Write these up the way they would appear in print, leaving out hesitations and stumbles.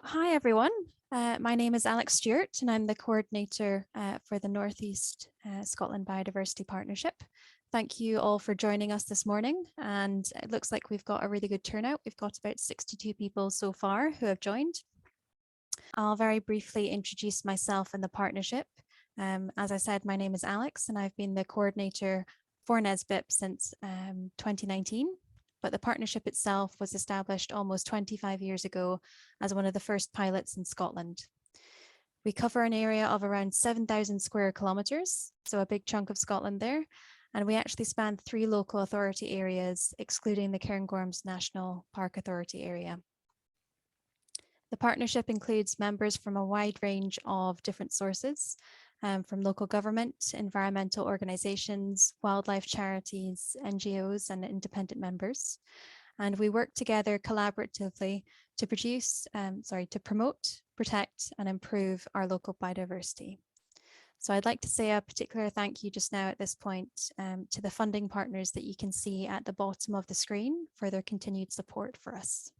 Hi everyone, my name is Alex Stuart and I'm the coordinator for the North East Scotland Biodiversity Partnership. Thank you all for joining us this morning, and it looks like we've got a really good turnout. We've got about 62 people so far who have joined. I'll very briefly introduce myself and the partnership. As I said, my name is Alex and I've been the coordinator for NESBiP since 2019. But the partnership itself was established almost 25 years ago as one of the first pilots in Scotland. We cover an area of around 7,000 square kilometres, so a big chunk of Scotland there, and we actually span 3 local authority areas, excluding the Cairngorms National Park Authority area. The partnership includes members from a wide range of different sources, from local government, environmental organisations, wildlife charities, NGOs and independent members. And we work together collaboratively to promote, protect and improve our local biodiversity. So I'd like to say a particular thank you just now at this point to the funding partners that you can see at the bottom of the screen for their continued support for us.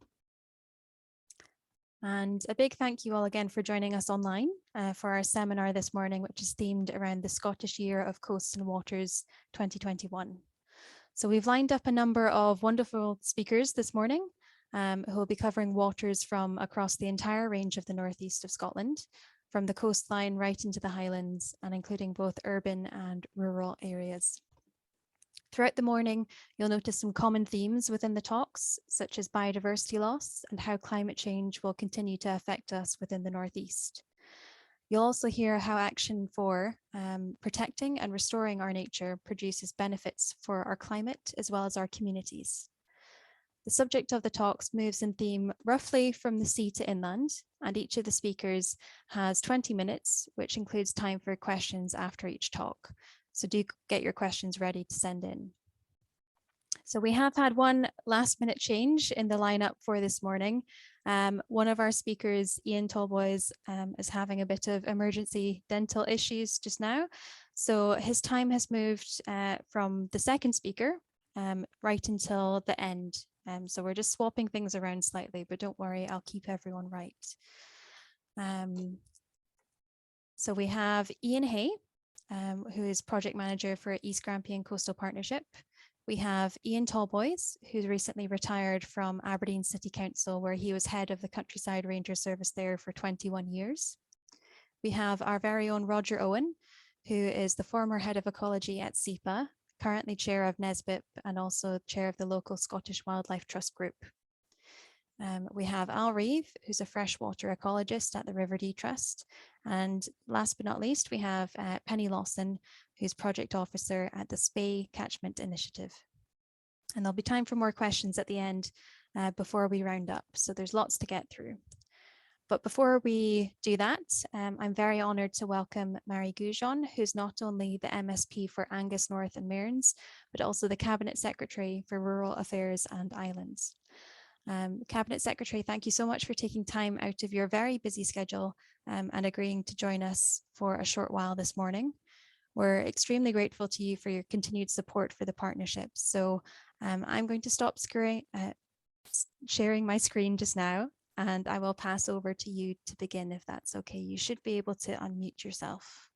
And a big thank you all again for joining us online for our seminar this morning, which is themed around the Scottish Year of Coasts and Waters 2021. So we've lined up a number of wonderful speakers this morning who will be covering waters from across the entire range of the northeast of Scotland, from the coastline right into the Highlands, and including both urban and rural areas. Throughout the morning, you'll notice some common themes within the talks, such as biodiversity loss and how climate change will continue to affect us within the Northeast. You'll also hear how action for protecting and restoring our nature produces benefits for our climate as well as our communities. The subject of the talks moves in theme roughly from the sea to inland, and each of the speakers has 20 minutes, which includes time for questions after each talk. So do get your questions ready to send in. So we have had one last minute change in the lineup for this morning. One of our speakers, Ian Talboys, is having a bit of emergency dental issues just now. So his time has moved from the second speaker right until the end. So we're just swapping things around slightly, but don't worry, I'll keep everyone right. So we have Ian Hay, who is project manager for East Grampian Coastal Partnership. We have Ian Talboys, who's recently retired from Aberdeen City Council, where he was head of the Countryside Ranger Service there for 21 years. We have our very own Roger Owen, who is the former head of ecology at SEPA, currently chair of NESBiP and also chair of the local Scottish Wildlife Trust Group. We have Reeve, who's a freshwater ecologist at the River Dee Trust. And last but not least, we have Penny Lawson, who's project officer at the Spey Catchment initiative. And there'll be time for more questions at the end before we round up. So there's lots to get through. But before we do that, I'm very honoured to welcome Mairi Gougeon, who's not only the MSP for Angus North and Mearns, but also the Cabinet Secretary for Rural Affairs and Islands. Cabinet Secretary, thank you so much for taking time out of your very busy schedule and agreeing to join us for a short while this morning. We're extremely grateful to you for your continued support for the partnership. So I'm going to stop sharing my screen just now, and I will pass over to you to begin if that's okay. You should be able to unmute yourself.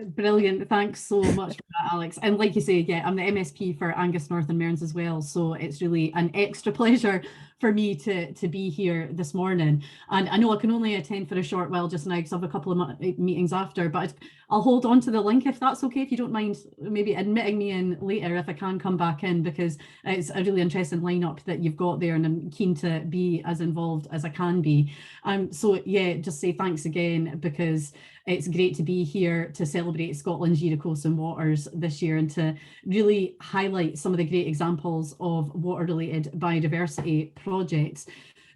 Brilliant. Thanks so much for that, Alex. And like you say, yeah, I'm the MSP for Angus North and Mearns as well. So it's really an extra pleasure for me to be here this morning. And I know I can only attend for a short while just now because I have a couple of meetings after, but I'll hold on to the link if that's okay, if you don't mind maybe admitting me in later if I can come back in, because it's a really interesting lineup that you've got there and I'm keen to be as involved as I can be. So yeah, just say thanks again, because it's great to be here to celebrate Scotland's Year of Coasts and Waters this year and to really highlight some of the great examples of water-related biodiversity projects.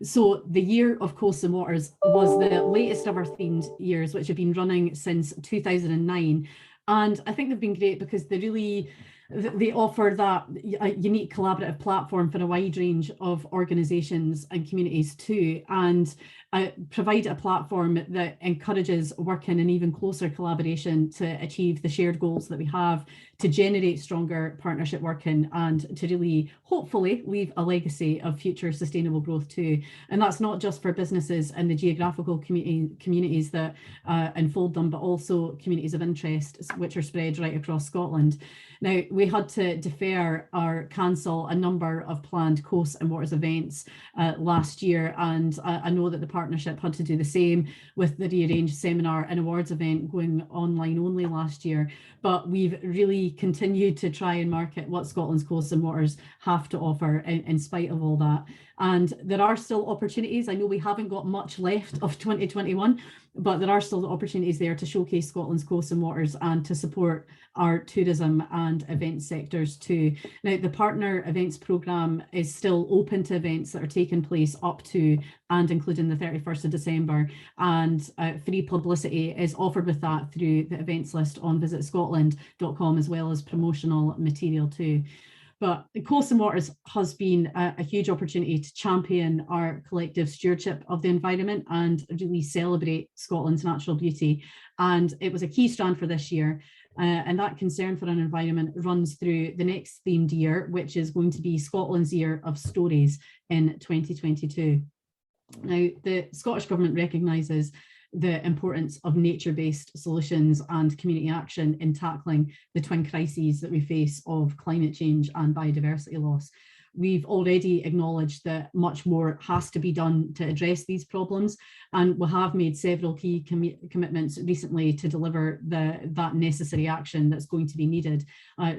So the Year of Coasts and Waters was the latest of our themed years, which have been running since 2009. And I think they've been great because they really they offer that a unique collaborative platform for a wide range of organisations and communities too, and provide a platform that encourages working in even closer collaboration to achieve the shared goals that we have, to generate stronger partnership working, and to really hopefully leave a legacy of future sustainable growth too. And that's not just for businesses and the geographical communities that enfold them, but also communities of interest which are spread right across Scotland. Now, we had to defer or cancel a number of planned coast and waters events last year, and I know that the partnership had to do the same with the rearranged seminar and awards event going online only last year. But we've really continued to try and market what Scotland's coasts and waters have to offer in spite of all that. And there are still opportunities. I know we haven't got much left of 2021, but there are still opportunities there to showcase Scotland's coasts and waters and to support our tourism and event sectors too. Now, the partner events programme is still open to events that are taking place up to and including the 31st of December, and free publicity is offered with that through the events list on visitscotland.com, as well as promotional material too. But Coasts and Waters has been a huge opportunity to champion our collective stewardship of the environment and really celebrate Scotland's natural beauty. And it was a key strand for this year. And that concern for an environment runs through the next themed year, which is going to be Scotland's Year of Stories in 2022. Now, the Scottish Government recognises the importance of nature-based solutions and community action in tackling the twin crises that we face of climate change and biodiversity loss. We've already acknowledged that much more has to be done to address these problems, and we have made several key commitments recently to deliver that necessary action that's going to be needed.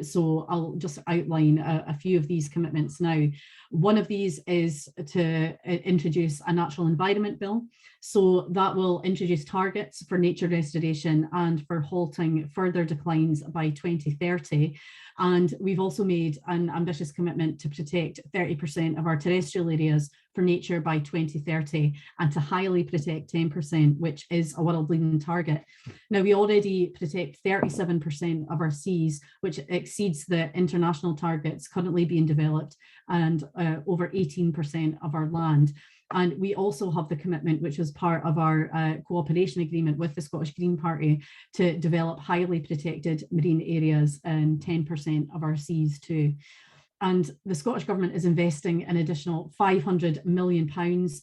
So I'll just outline a few of these commitments now. One of these is to introduce a natural environment bill. So that will introduce targets for nature restoration and for halting further declines by 2030. And we've also made an ambitious commitment to protect 30% of our terrestrial areas for nature by 2030 and to highly protect 10%, which is a world-leading target. Now, we already protect 37% of our seas, which exceeds the international targets currently being developed, and over 18% of our land. And we also have the commitment, which was part of our cooperation agreement with the Scottish Green Party, to develop highly protected marine areas in 10% of our seas too. And the Scottish Government is investing an additional £500 million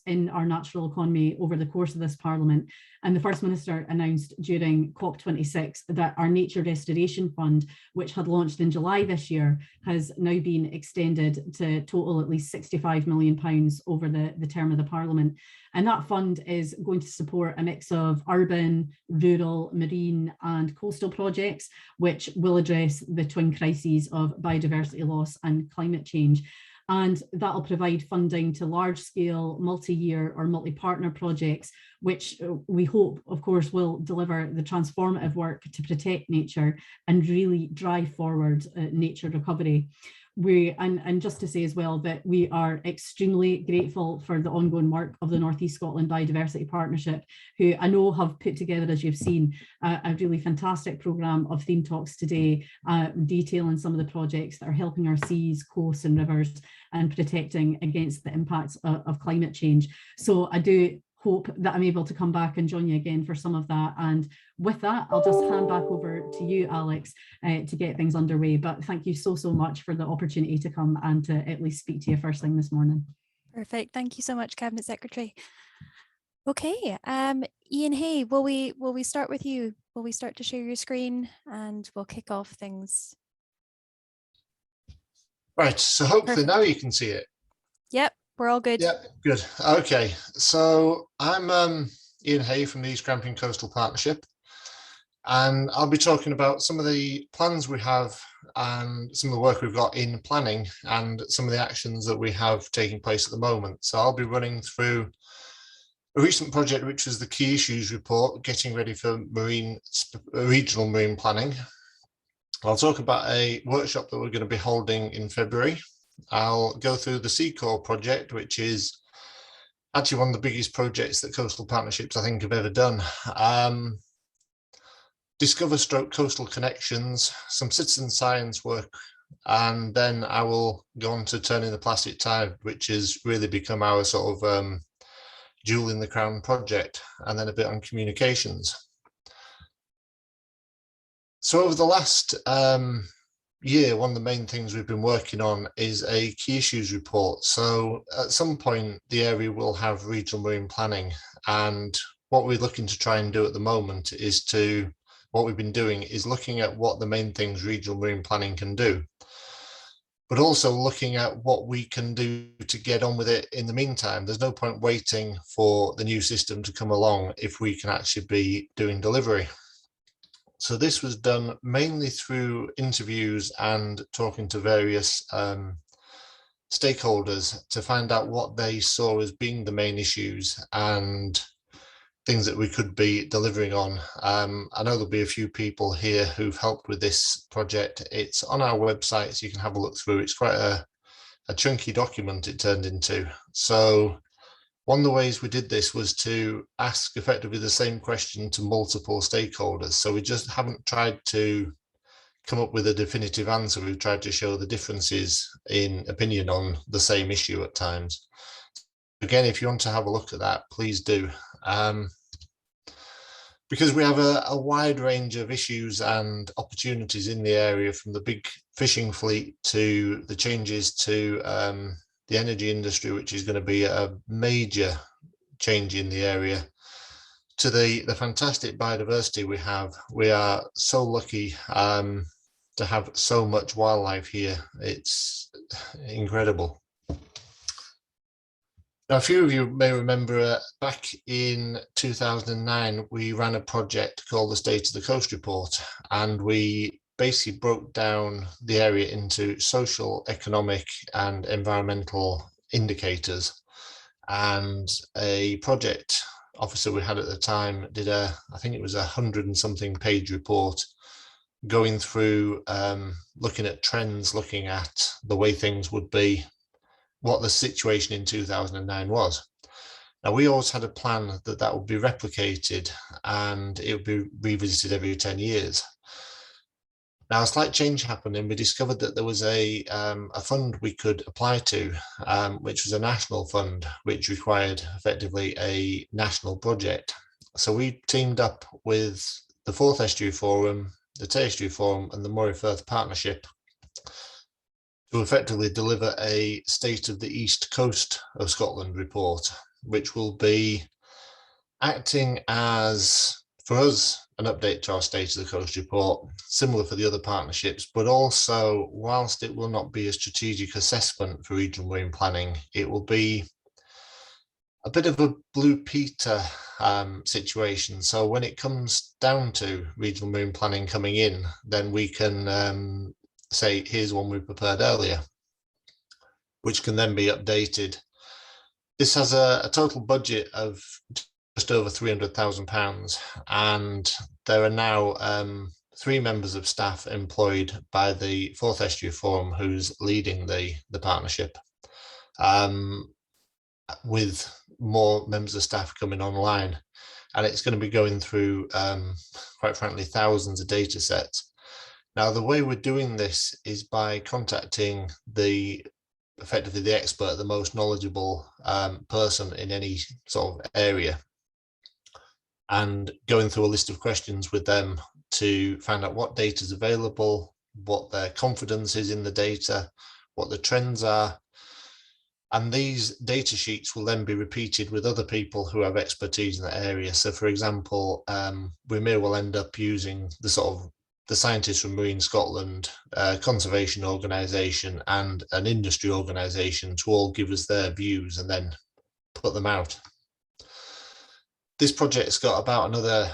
in our natural economy over the course of this Parliament. And the First Minister announced during COP26 that our Nature Restoration Fund, which had launched in July this year, has now been extended to total at least £65 million over the term of the Parliament. And that fund is going to support a mix of urban, rural, marine and coastal projects, which will address the twin crises of biodiversity loss and climate change. And that'll provide funding to large-scale, multi-year or multi-partner projects, which we hope, of course, will deliver the transformative work to protect nature and really drive forward nature recovery. And just to say as well that we are extremely grateful for the ongoing work of the North East Scotland Biodiversity Partnership, who I know have put together, as you've seen, a really fantastic programme of theme talks today, detailing some of the projects that are helping our seas, coasts and rivers and protecting against the impacts of climate change. So I do hope that I'm able to come back and join you again for some of that. And with that, I'll just hand back over to you, Alex, to get things underway. But thank you so much for the opportunity to come and to at least speak to you first thing this morning. Perfect. Thank you so much, Cabinet Secretary. Okay, Ian Hay, will we start with you? Will we start to share your screen and we'll kick off things? Right, so hopefully now you can see it. Yep, we're all good. Yep, good. Okay, so I'm Ian Hay from the East Grampian Coastal Partnership, and I'll be talking about some of the plans we have and some of the work we've got in planning and some of the actions that we have taking place at the moment. So I'll be running through a recent project, which was the Key Issues Report, getting ready for regional marine planning. I'll talk about a workshop that we're going to be holding in February. I'll go through the Seacore project, which is actually one of the biggest projects that coastal partnerships I think have ever done. Discover / coastal connections, some citizen science work and then I will go on to turning the plastic tide, which has really become our sort of jewel in the crown project, and then a bit on communications. So over the last year, one of the main things we've been working on is a key issues report. So at some point, the area will have regional marine planning, and what we're looking to try and do at the moment is what we've been doing is looking at what the main things regional marine planning can do, but also looking at what we can do to get on with it in the meantime. There's no point waiting for the new system to come along if we can actually be doing delivery. So this was done mainly through interviews and talking to various stakeholders to find out what they saw as being the main issues and things that we could be delivering on. I know there'll be a few people here who've helped with this project. It's on our website, so you can have a look through. It's quite a chunky document it turned into. So one of the ways we did this was to ask effectively the same question to multiple stakeholders. So we just haven't tried to come up with a definitive answer. We've tried to show the differences in opinion on the same issue at times. Again, if you want to have a look at that, please do. Because we have a wide range of issues and opportunities in the area, from the big fishing fleet to the changes to the energy industry, which is going to be a major change in the area, to the fantastic biodiversity we have. We are so lucky to have so much wildlife here. It's incredible. Now, a few of you may remember back in 2009, we ran a project called the State of the Coast Report, and we basically broke down the area into social, economic and environmental indicators. And a project officer we had at the time did I think it was 100 and something page report going through, looking at trends, looking at the way things would be, what the situation in 2009 was. Now, we always had a plan that would be replicated and it would be revisited every 10 years. Now, a slight change happened, and we discovered that there was a fund we could apply to, which was a national fund, which required effectively a national project. So we teamed up with the Fourth Estuary Forum, the Tay Estuary Forum and the Moray Firth Partnership to effectively deliver a State of the East Coast of Scotland report, which will be acting as, for us, an update to our State of the Coast report, similar for the other partnerships, but also, whilst it will not be a strategic assessment for regional marine planning, it will be a bit of a Blue Peter situation. So when it comes down to regional marine planning coming in, then we can say, here's one we prepared earlier, which can then be updated. This has a total budget of just over £300,000, and there are now 3 members of staff employed by the Fourth Estuary Forum, who's leading the partnership, with more members of staff coming online, and it's going to be going through, quite frankly, thousands of data sets. Now, the way we're doing this is by contacting effectively the expert, the most knowledgeable person in any sort of area, and going through a list of questions with them to find out what data is available, what their confidence is in the data, what the trends are. And these data sheets will then be repeated with other people who have expertise in that area. So, for example, we may well end up using the scientists from Marine Scotland, conservation organisation and an industry organisation to all give us their views and then put them out. This project's got about another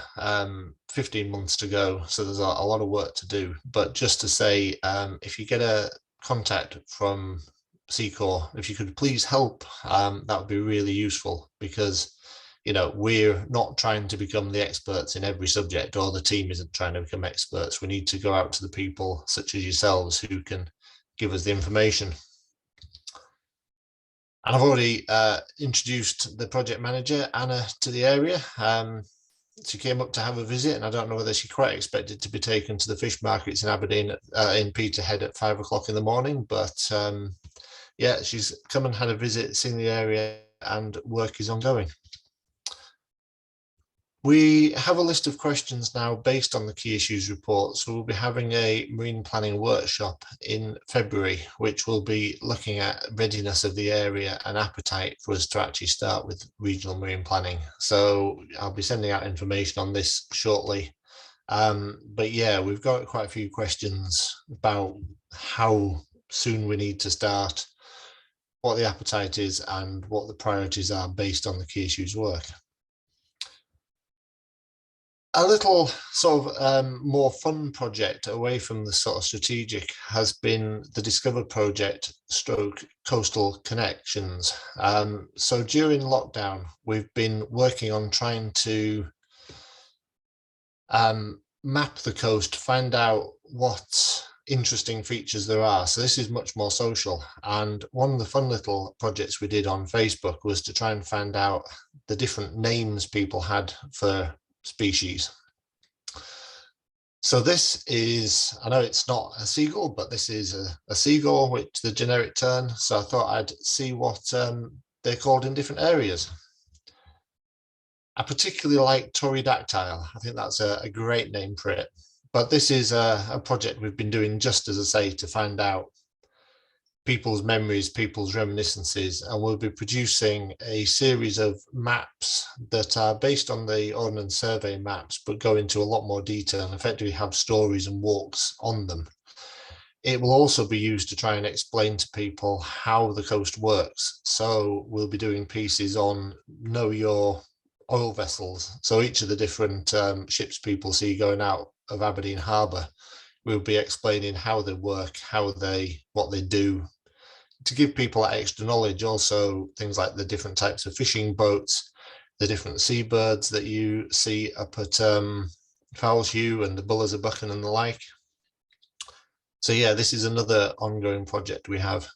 15 months to go, so there's a lot of work to do. But just to say, if you get a contact from Secor, if you could please help, that would be really useful, because we're not trying to become the experts in every subject, or the team isn't trying to become experts. We need to go out to the people such as yourselves who can give us the information. And I've already introduced the project manager, Anna, to the area. she came up to have a visit, and I don't know whether she quite expected to be taken to the fish markets in Aberdeen, in Peterhead at 5 o'clock in the morning. But yeah, she's come and had a visit, seen the area, and work is ongoing. We have a list of questions now based on the key issues report. So we'll be having a marine planning workshop in February, which will be looking at readiness of the area and appetite for us to actually start with regional marine planning. So I'll be sending out information on this shortly. But yeah, we've got quite a few questions about how soon we need to start, what the appetite is, and what the priorities are based on the key issues work. A little sort of more fun project away from the sort of strategic has been the Discover project stroke coastal connections. So during lockdown, we've been working on trying to map the coast, find out what interesting features there are. So this is much more social. And one of the fun little projects we did on Facebook was to try and find out the different names people had for species. So this is, I know it's not a seagull, but this is a seagull, which the generic term. So I thought I'd see what they're called in different areas. I particularly like Torridactyl. I think that's a great name for it. But this is a project we've been doing, just as I say, to find out people's memories, people's reminiscences, and we'll be producing a series of maps that are based on the Ordnance Survey maps, but go into a lot more detail and effectively have stories and walks on them. It will also be used to try and explain to people how the coast works. So we'll be doing pieces on know your oil vessels. So each of the different ships people see going out of Aberdeen Harbour, we'll be explaining how they work, what they do, to give people that extra knowledge. Also things like the different types of fishing boats, the different seabirds that you see up at Fowlshew and the Bullers of Buchan and the like. So yeah, this is another ongoing project we have.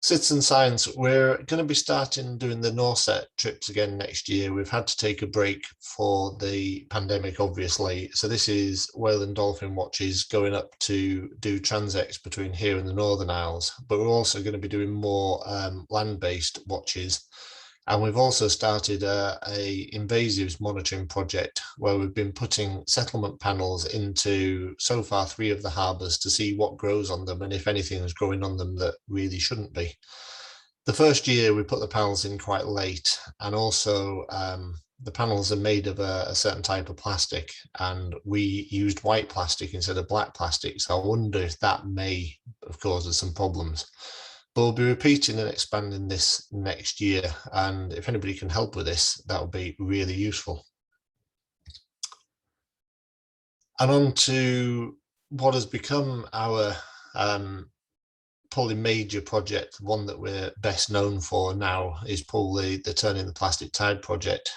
Citizen Science, we're going to be starting doing the Norset trips again next year. We've had to take a break for the pandemic, obviously. So this is whale and dolphin watches going up to do transects between here and the Northern Isles. But we're also going to be doing more land-based watches. And we've also started a invasives monitoring project where we've been putting settlement panels into, so far, 3 of the harbours to see what grows on them and if anything is growing on them that really shouldn't be. The first year we put the panels in quite late, and also the panels are made of a certain type of plastic, and we used white plastic instead of black plastic. So I wonder if that may have caused us some problems. But we'll be repeating and expanding this next year, and if anybody can help with this, that would be really useful. And on to what has become our probably major project, one that we're best known for now, is probably the Turning the Plastic Tide project.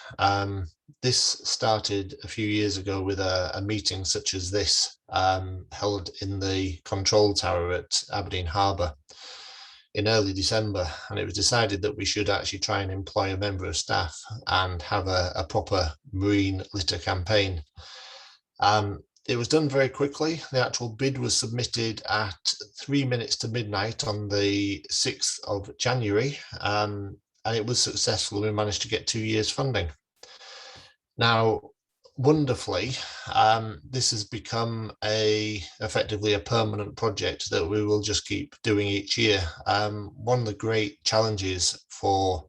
This started a few years ago with a meeting such as this, held in the control tower at Aberdeen Harbour in early December, and it was decided that we should actually try and employ a member of staff and have a proper marine litter campaign. It was done very quickly. The actual bid was submitted at 3 minutes to midnight on the 6th of January, and it was successful. We managed to get 2 years funding. Now, wonderfully, this has become effectively a permanent project that we will just keep doing each year. One of the great challenges for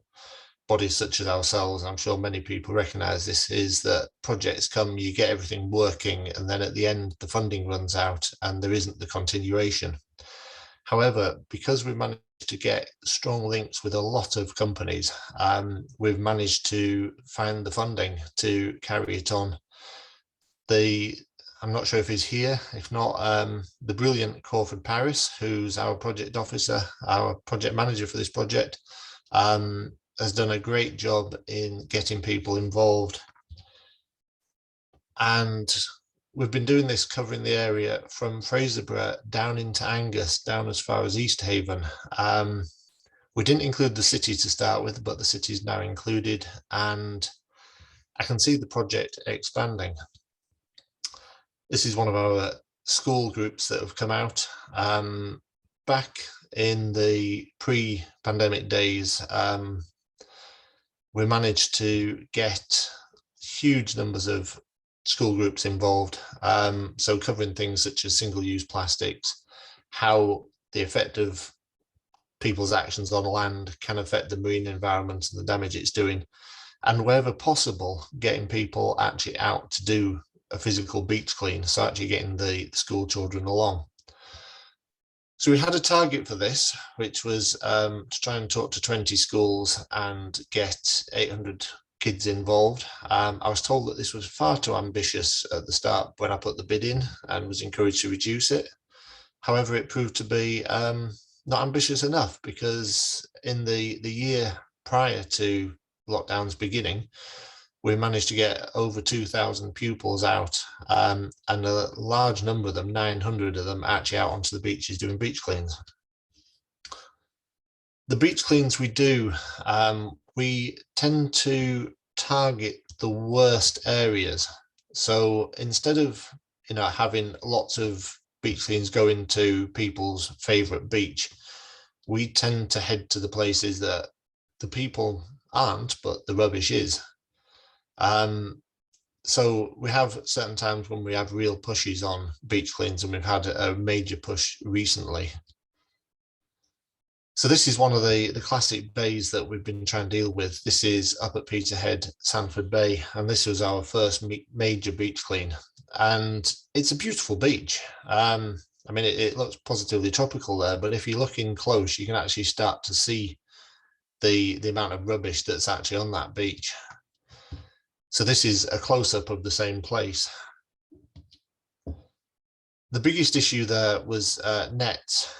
bodies such as ourselves, and I'm sure many people recognise this, is that projects come, you get everything working, and then at the end the funding runs out and there isn't the continuation. However, because we've managed to get strong links with a lot of companies, we've managed to find the funding to carry it on. I'm not sure if he's here, if not, the brilliant Crawford Paris, who's our project officer, our project manager for this project, has done a great job in getting people involved. And we've been doing this, covering the area from Fraserburgh down into Angus, down as far as East Haven. We didn't include the city to start with, but the city is now included. And I can see the project expanding. This is one of our school groups that have come out. Back in the pre-pandemic days, we managed to get huge numbers of school groups involved. So covering things such as single-use plastics, how the effect of people's actions on land can affect the marine environment and the damage it's doing, and wherever possible, getting people actually out to do a physical beach clean, so actually getting the school children along. So we had a target for this, which was to try and talk to 20 schools and get 800 kids involved. I was told that this was far too ambitious at the start when I put the bid in, and was encouraged to reduce it. However, it proved to be not ambitious enough, because in the year prior to lockdown's beginning, we managed to get over 2,000 pupils out, and a large number of them, 900 of them, actually out onto the beaches doing beach cleans. The beach cleans we do, we tend to target the worst areas. So instead of having lots of beach cleans go into people's favourite beach, we tend to head to the places that the people aren't, but the rubbish is. So we have certain times when we have real pushes on beach cleans, and we've had a major push recently. So this is one of the classic bays that we've been trying to deal with. This is up at Peterhead, Sandford Bay, and this was our first major beach clean. And it's a beautiful beach. I mean, it looks positively tropical there, but if you look in close, you can actually start to see the amount of rubbish that's actually on that beach. So this is a close-up of the same place. The biggest issue there was nets.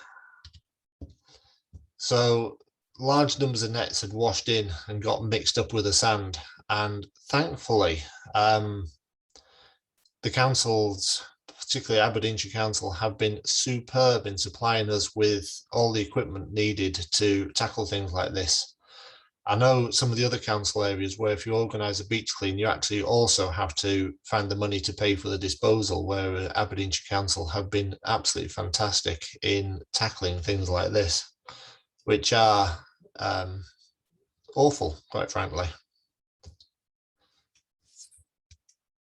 So large numbers of nets had washed in and got mixed up with the sand. And thankfully, the councils, particularly Aberdeenshire Council, have been superb in supplying us with all the equipment needed to tackle things like this. I know some of the other council areas where if you organise a beach clean, you actually also have to find the money to pay for the disposal, where Aberdeenshire Council have been absolutely fantastic in tackling things like this, which are awful, quite frankly.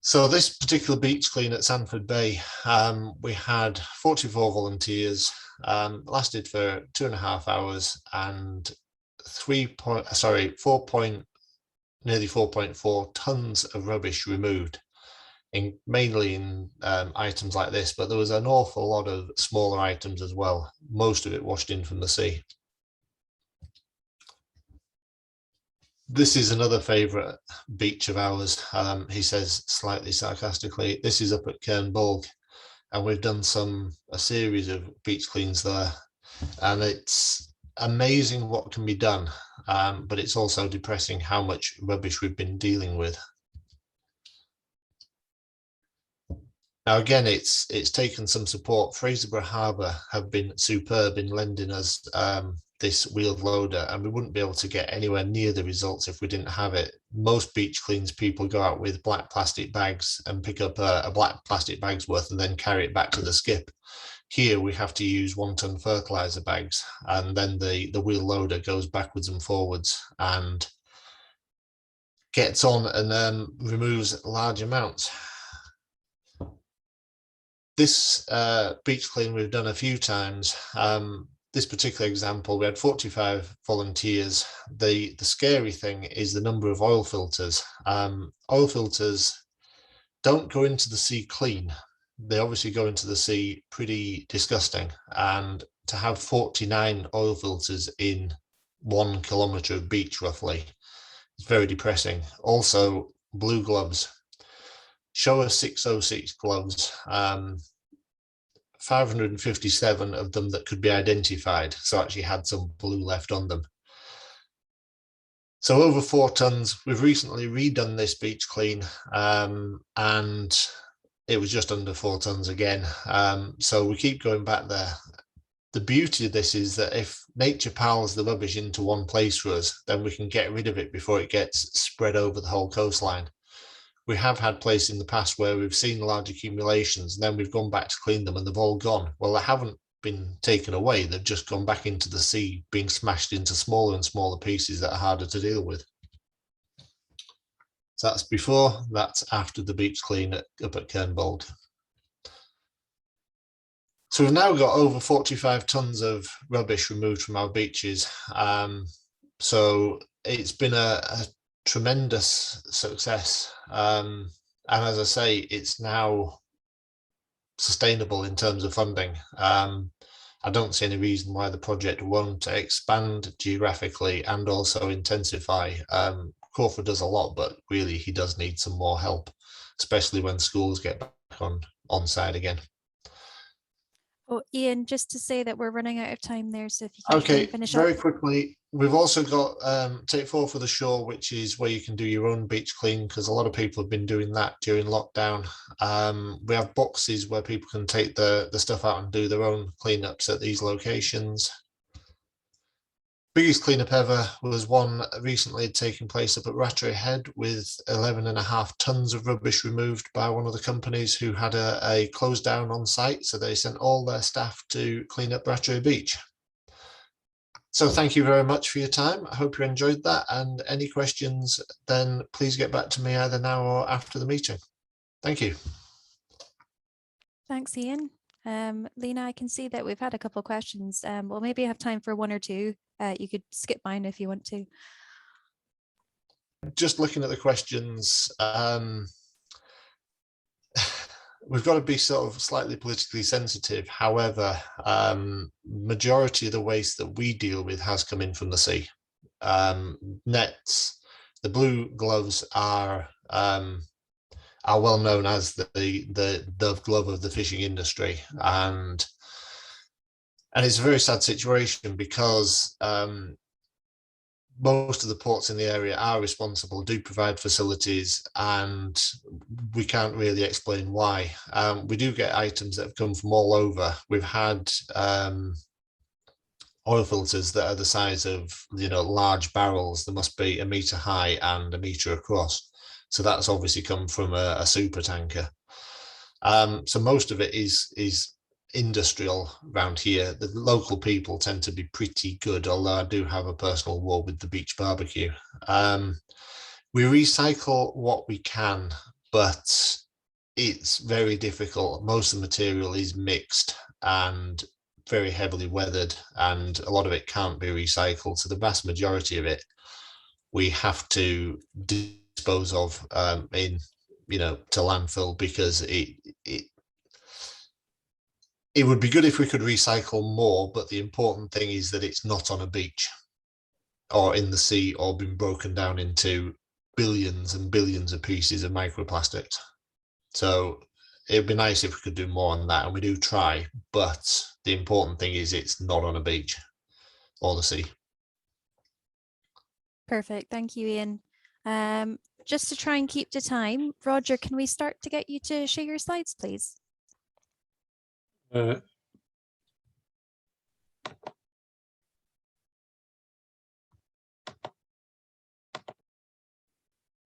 So this particular beach clean at Sandford Bay, we had 44 volunteers, lasted for 2.5 hours, and nearly 4.4 tons of rubbish removed, mainly in items like this, but there was an awful lot of smaller items as well, most of it washed in from the sea. This is another favourite beach of ours, he says slightly sarcastically. This is up at Cairnbulg, and we've done a series of beach cleans there, and it's amazing what can be done, but it's also depressing how much rubbish we've been dealing with. Now again, it's taken some support. Fraserburgh Harbour have been superb in lending us this wheeled loader, and we wouldn't be able to get anywhere near the results if we didn't have it. Most beach cleans, people go out with black plastic bags and pick up a black plastic bag's worth and then carry it back to the skip. Here we have to use 1-ton fertilizer bags, and then the wheel loader goes backwards and forwards and gets on and removes large amounts. This beach clean we've done a few times. This particular example, we had 45 volunteers. The scary thing is the number of oil filters. Oil filters don't go into the sea clean. They obviously go into the sea pretty disgusting. And to have 49 oil filters in 1 kilometre of beach roughly is very depressing. Also, blue gloves. Showa 606 gloves. 557 of them that could be identified, so actually had some blue left on them. So over 4 tons. We've recently redone this beach clean, and it was just under 4 tons again. So we keep going back there. The beauty of this is that if nature piles the rubbish into one place for us, then we can get rid of it before it gets spread over the whole coastline. we have had places in the past where we've seen large accumulations and then we've gone back to clean them and they've all gone. Well, they haven't been taken away. They've just gone back into the sea, being smashed into smaller and smaller pieces that are harder to deal with. So that's before, that's after the beach clean up at Cairnbold. So we've now got over 45 tonnes of rubbish removed from our beaches. So it's been a tremendous success. And as I say, it's now sustainable in terms of funding. I don't see any reason why the project won't expand geographically and also intensify. Crawford does a lot, but really he does need some more help, especially when schools get back on side again. Oh, Ian, just to say that we're running out of time there, so if you can Okay, finish very up. quickly, we've also got Take 4 for the Shore, which is where you can do your own beach clean, because a lot of people have been doing that during lockdown. We have boxes where people can take the stuff out and do their own cleanups at these locations. Biggest cleanup ever was one recently taking place up at Rattray Head with 11.5 tonnes of rubbish removed by one of the companies who had a close down on site. So they sent all their staff to clean up Rattray Beach. So thank you very much for your time. I hope you enjoyed that. And any questions, then please get back to me either now or after the meeting. Thank you. Thanks, Ian. Lena, I can see that we've had a couple of questions. We'll maybe have time for one or two. You could skip mine if you want to. Just looking at the questions, we've got to be sort of slightly politically sensitive. However, majority of the waste that we deal with has come in from the sea. Nets, the blue gloves are well known as the glove of the fishing industry, and it's a very sad situation because most of the ports in the area are responsible, do provide facilities, and we can't really explain why. We do get items that have come from all over. We've had oil filters that are the size of, large barrels. They must be 1 metre high and 1 metre across. So that's obviously come from a super tanker. So most of it is industrial around here. The local people tend to be pretty good, although I do have a personal war with the beach barbecue. We recycle what we can, but it's very difficult. Most of the material is mixed and very heavily weathered, and a lot of it can't be recycled. So the vast majority of it we have to dispose of to landfill, because it would be good if we could recycle more, but the important thing is that it's not on a beach or in the sea or been broken down into billions and billions of pieces of microplastics. So it'd be nice if we could do more on that, and we do try, but the important thing is it's not on a beach or the sea. Perfect. Thank you, Ian. Just to try and keep to time, Roger, can we start to get you to share your slides, please? You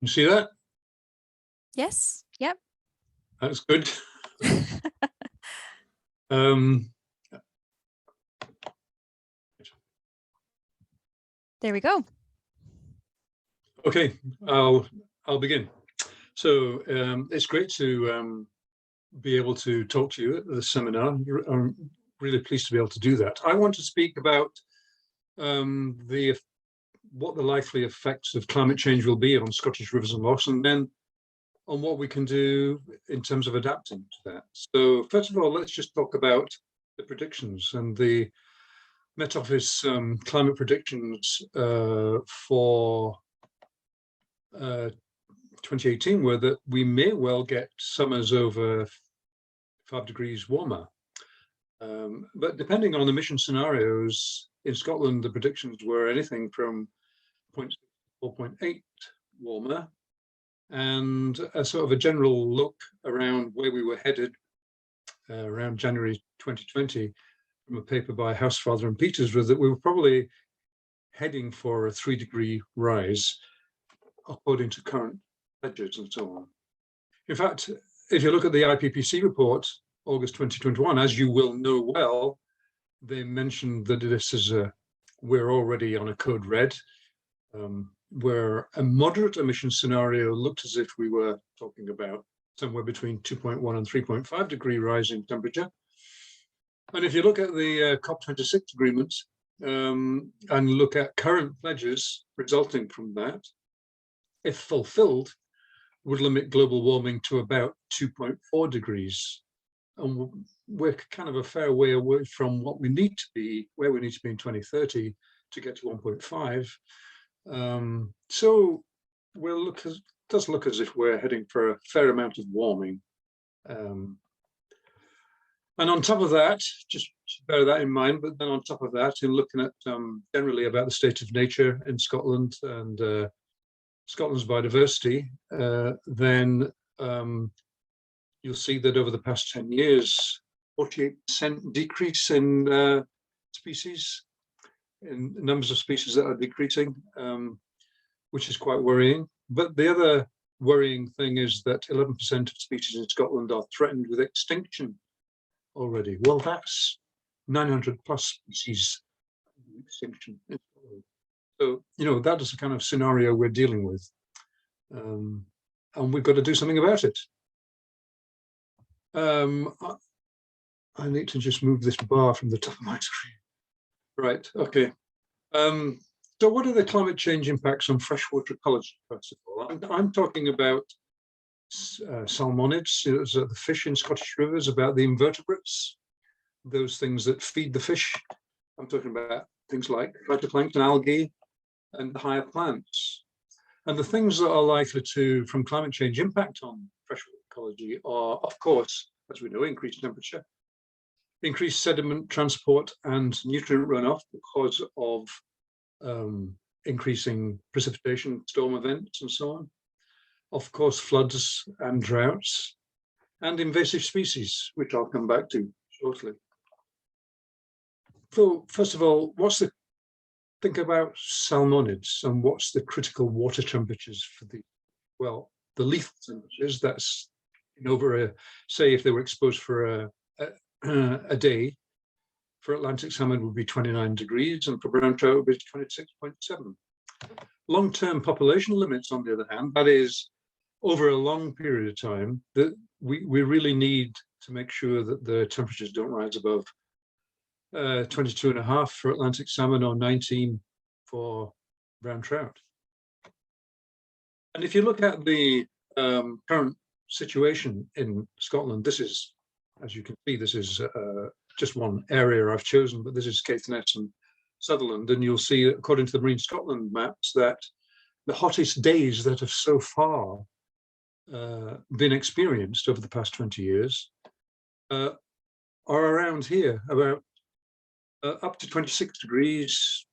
see that? Yes. Yep. That's good. There we go. Okay, I'll begin. So it's great to be able to talk to you at the seminar. I'm really pleased to be able to do that. I want to speak about what the likely effects of climate change will be on Scottish rivers and lochs, and then on what we can do in terms of adapting to that. So first of all, let's just talk about the predictions. And the Met Office climate predictions for 2018 were that we may well get summers over 5 degrees warmer. But depending on emission scenarios, in Scotland, the predictions were anything from 0.6 to 4.8 warmer, and a sort of a general look around where we were headed around January 2020 from a paper by Housefather and Peters was that we were probably heading for a 3-degree rise according to current pledges and so on. In fact, if you look at the IPPC report, August 2021, as you will know well, they mentioned that this is we're already on a code red, where a moderate emission scenario looked as if we were talking about somewhere between 2.1 and 3.5 degree rise in temperature. And if you look at the COP26 agreement and look at current pledges resulting from that, if fulfilled, would limit global warming to about 2.4 degrees. And we're kind of a fair way away from what we need to be, where we need to be in 2030 to get to 1.5. So it does look as if we're heading for a fair amount of warming. And on top of that, just bear that in mind, but then on top of that, in looking at generally about the state of nature in Scotland and Scotland's biodiversity, then you'll see that over the past 10 years, 48% decrease in species, in numbers of species that are decreasing, which is quite worrying. But the other worrying thing is that 11% of species in Scotland are threatened with extinction already. Well, that's 900 plus species extinction. So, that is the kind of scenario we're dealing with. And we've got to do something about it. I need to just move this bar from the top of my screen. Right, okay. So what are the climate change impacts on freshwater ecology, first of all? I'm talking about salmonids, the fish in Scottish rivers, about the invertebrates, those things that feed the fish. I'm talking about things like phytoplankton, algae, and higher plants. And the things that are likely to, from climate change, impact on freshwater ecology are, of course, as we know, increased temperature, increased sediment transport and nutrient runoff because of increasing precipitation, storm events, and so on. Of course, floods and droughts, and invasive species, which I'll come back to shortly. So, first of all, think about salmonids and what's the critical water temperatures for the lethal temperatures. That's say if they were exposed for a day, for Atlantic salmon would be 29 degrees and for brown trout would be 26.7. Long-term population limits, on the other hand, that is over a long period of time, that we really need to make sure that the temperatures don't rise above 22.5 for Atlantic salmon or 19 for brown trout. And if you look at the current situation in Scotland, this is, as you can see, this is just one area I've chosen, but this is Caithness and Sutherland, and you'll see, according to the Marine Scotland maps, that the hottest days that have so far been experienced over the past 20 years are around here, about up to 26 degrees,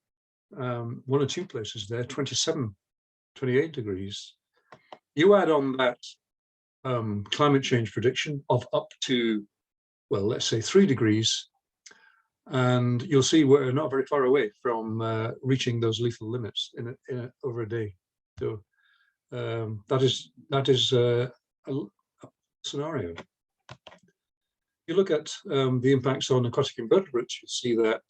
one or two places there, 27, 28 degrees. You add on that climate change prediction of up to, well, let's say 3 degrees, and you'll see we're not very far away from reaching those lethal limits over a day. So that is a scenario. You look at the impacts on aquatic invertebrates, you see that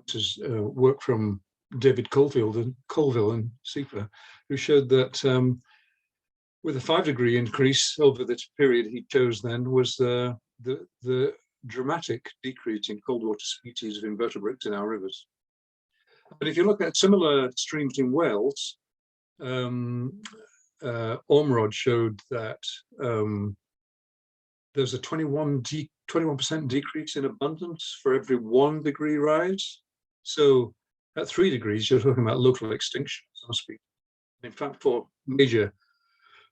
this is work from David Colville and SEPA, who showed that with a 5-degree increase over the period he chose, then was the dramatic decrease in cold water species of invertebrates in our rivers. But if you look at similar streams in Wales, Ormrod showed that there's a 21% decrease in abundance for every 1 degree rise. So at 3 degrees, you're talking about local extinction, so to speak. In fact, for major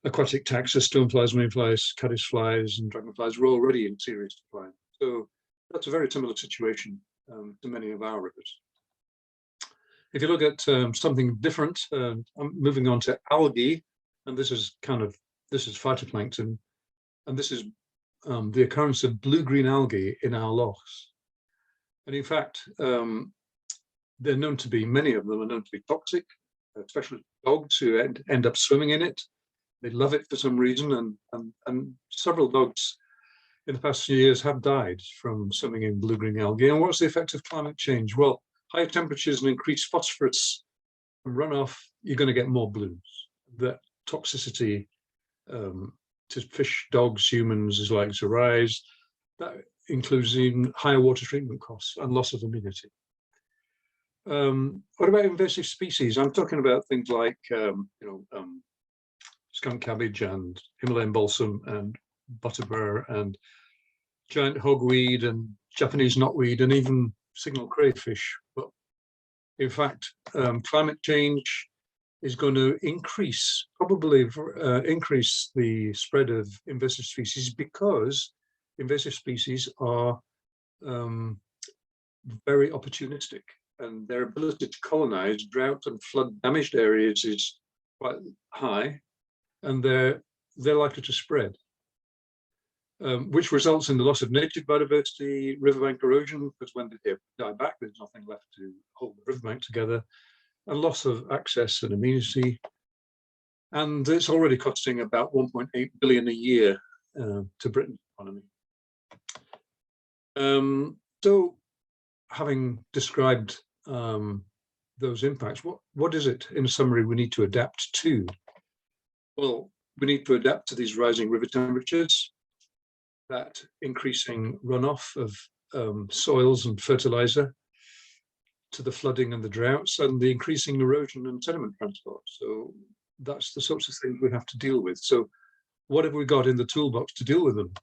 aquatic taxa, stoneflies, mayflies, caddisflies, and dragonflies were already in serious decline. So that's a very similar situation to many of our rivers. If you look at something different, I'm moving on to algae, and this is phytoplankton, and this is the occurrence of blue-green algae in our lochs. And in fact, they're known to be, many of them are known to be toxic, especially dogs who end up swimming in it. They love it for some reason, and several dogs in the past few years have died from swimming in blue-green algae. And what's the effect of climate change? Well, higher temperatures and increased phosphorus from runoff, you're going to get more blooms. That toxicity to fish, dogs, humans is likely to rise. That includes even higher water treatment costs and loss of immunity. What about invasive species? I'm talking about things like skunk cabbage and Himalayan balsam and butterbur and giant hogweed and Japanese knotweed and even signal crayfish. But in fact, climate change is going to probably increase the spread of invasive species, because invasive species are very opportunistic, and their ability to colonize drought and flood damaged areas is quite high, and they're likely to spread, which results in the loss of native biodiversity, riverbank erosion, because when they die back, there's nothing left to hold the riverbank together, and loss of access and immunity. And it's already costing about 1.8 billion a year to Britain's economy. So, having described those impacts, what is it, in summary, we need to adapt to? Well, we need to adapt to these rising river temperatures, that increasing runoff of soils and fertilizer, to the flooding and the droughts, and the increasing erosion and sediment transport. So that's the sorts of things we have to deal with. So what have we got in the toolbox to deal with them?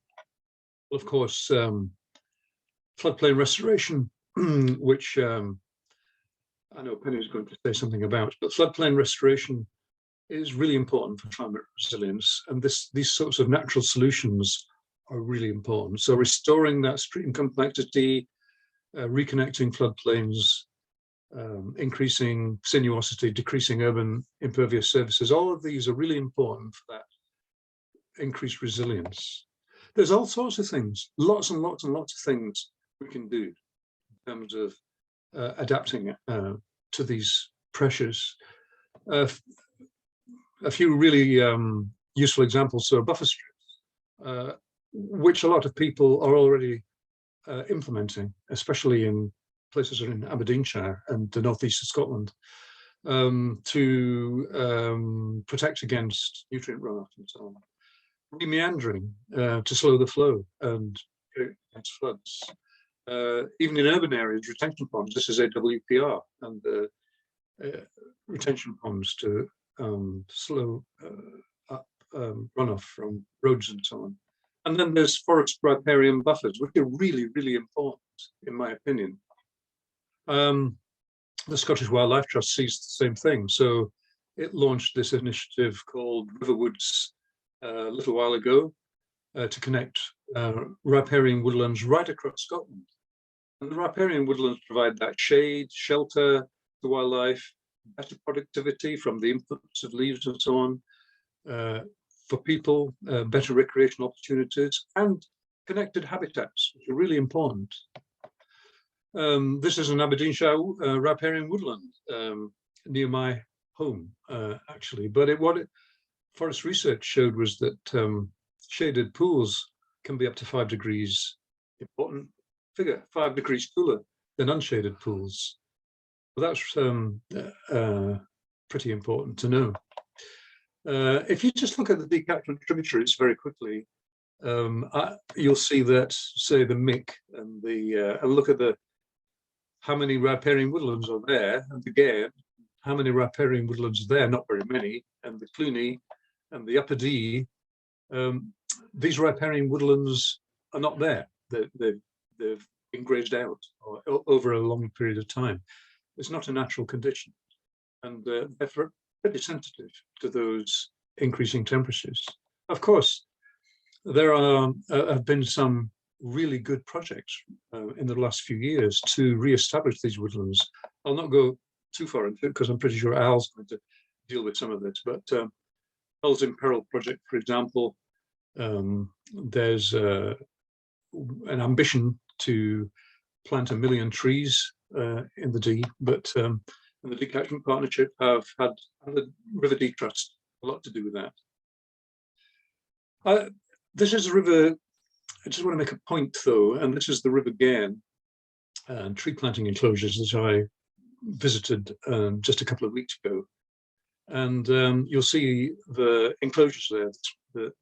Well, of course, floodplain restoration, which I know Penny is going to say something about, but floodplain restoration is really important for climate resilience, and these sorts of natural solutions are really important. So restoring that stream complexity, reconnecting floodplains, increasing sinuosity, decreasing urban impervious surfaces, all of these are really important for that increased resilience. There's all sorts of things, lots and lots and lots of things we can do in terms of adapting to these pressures. A few really useful examples. So buffer strips, which a lot of people are already implementing, especially in places in Aberdeenshire and the northeast of Scotland, to protect against nutrient runoff and so on. Remeandering to slow the flow and against floods. Even in urban areas, retention ponds, this is AWPR, and retention ponds to slow up runoff from roads and so on. And then there's forest riparian buffers, which are really, really important, in my opinion. The Scottish Wildlife Trust sees the same thing. So it launched this initiative called Riverwoods a little while ago to connect riparian woodlands right across Scotland. And the riparian woodlands provide that shade, shelter, the wildlife, better productivity from the inputs of leaves and so on, for people, better recreational opportunities, and connected habitats, which are really important. This is an Aberdeenshire riparian woodland near my home, actually. But what forest research showed was that shaded pools can be up to 5 degrees, important figure, 5 degrees cooler than unshaded pools. Well, that's pretty important to know. If you just look at the decatchment tributaries very quickly, you'll see that, say, the Mick and and look at how many riparian woodlands are there, and again, how many riparian woodlands are there? Not very many. And the Cluny and the Upper Dee, these riparian woodlands are not there. They've been grazed out over a long period of time. It's not a natural condition, and they're pretty sensitive to those increasing temperatures. Of course, there have been some really good projects in the last few years to re-establish these woodlands. I'll not go too far into it because I'm pretty sure Al's going to deal with some of this, but Hull's in Peril project, for example, there's an ambition to plant 1 million trees in the Dee, but the Decatchment Partnership have had the River Dee Trust a lot to do with that. This is a river. I just want to make a point though, and this is the River Gairn tree planting enclosures that I visited just a couple of weeks ago. And you'll see the enclosures there.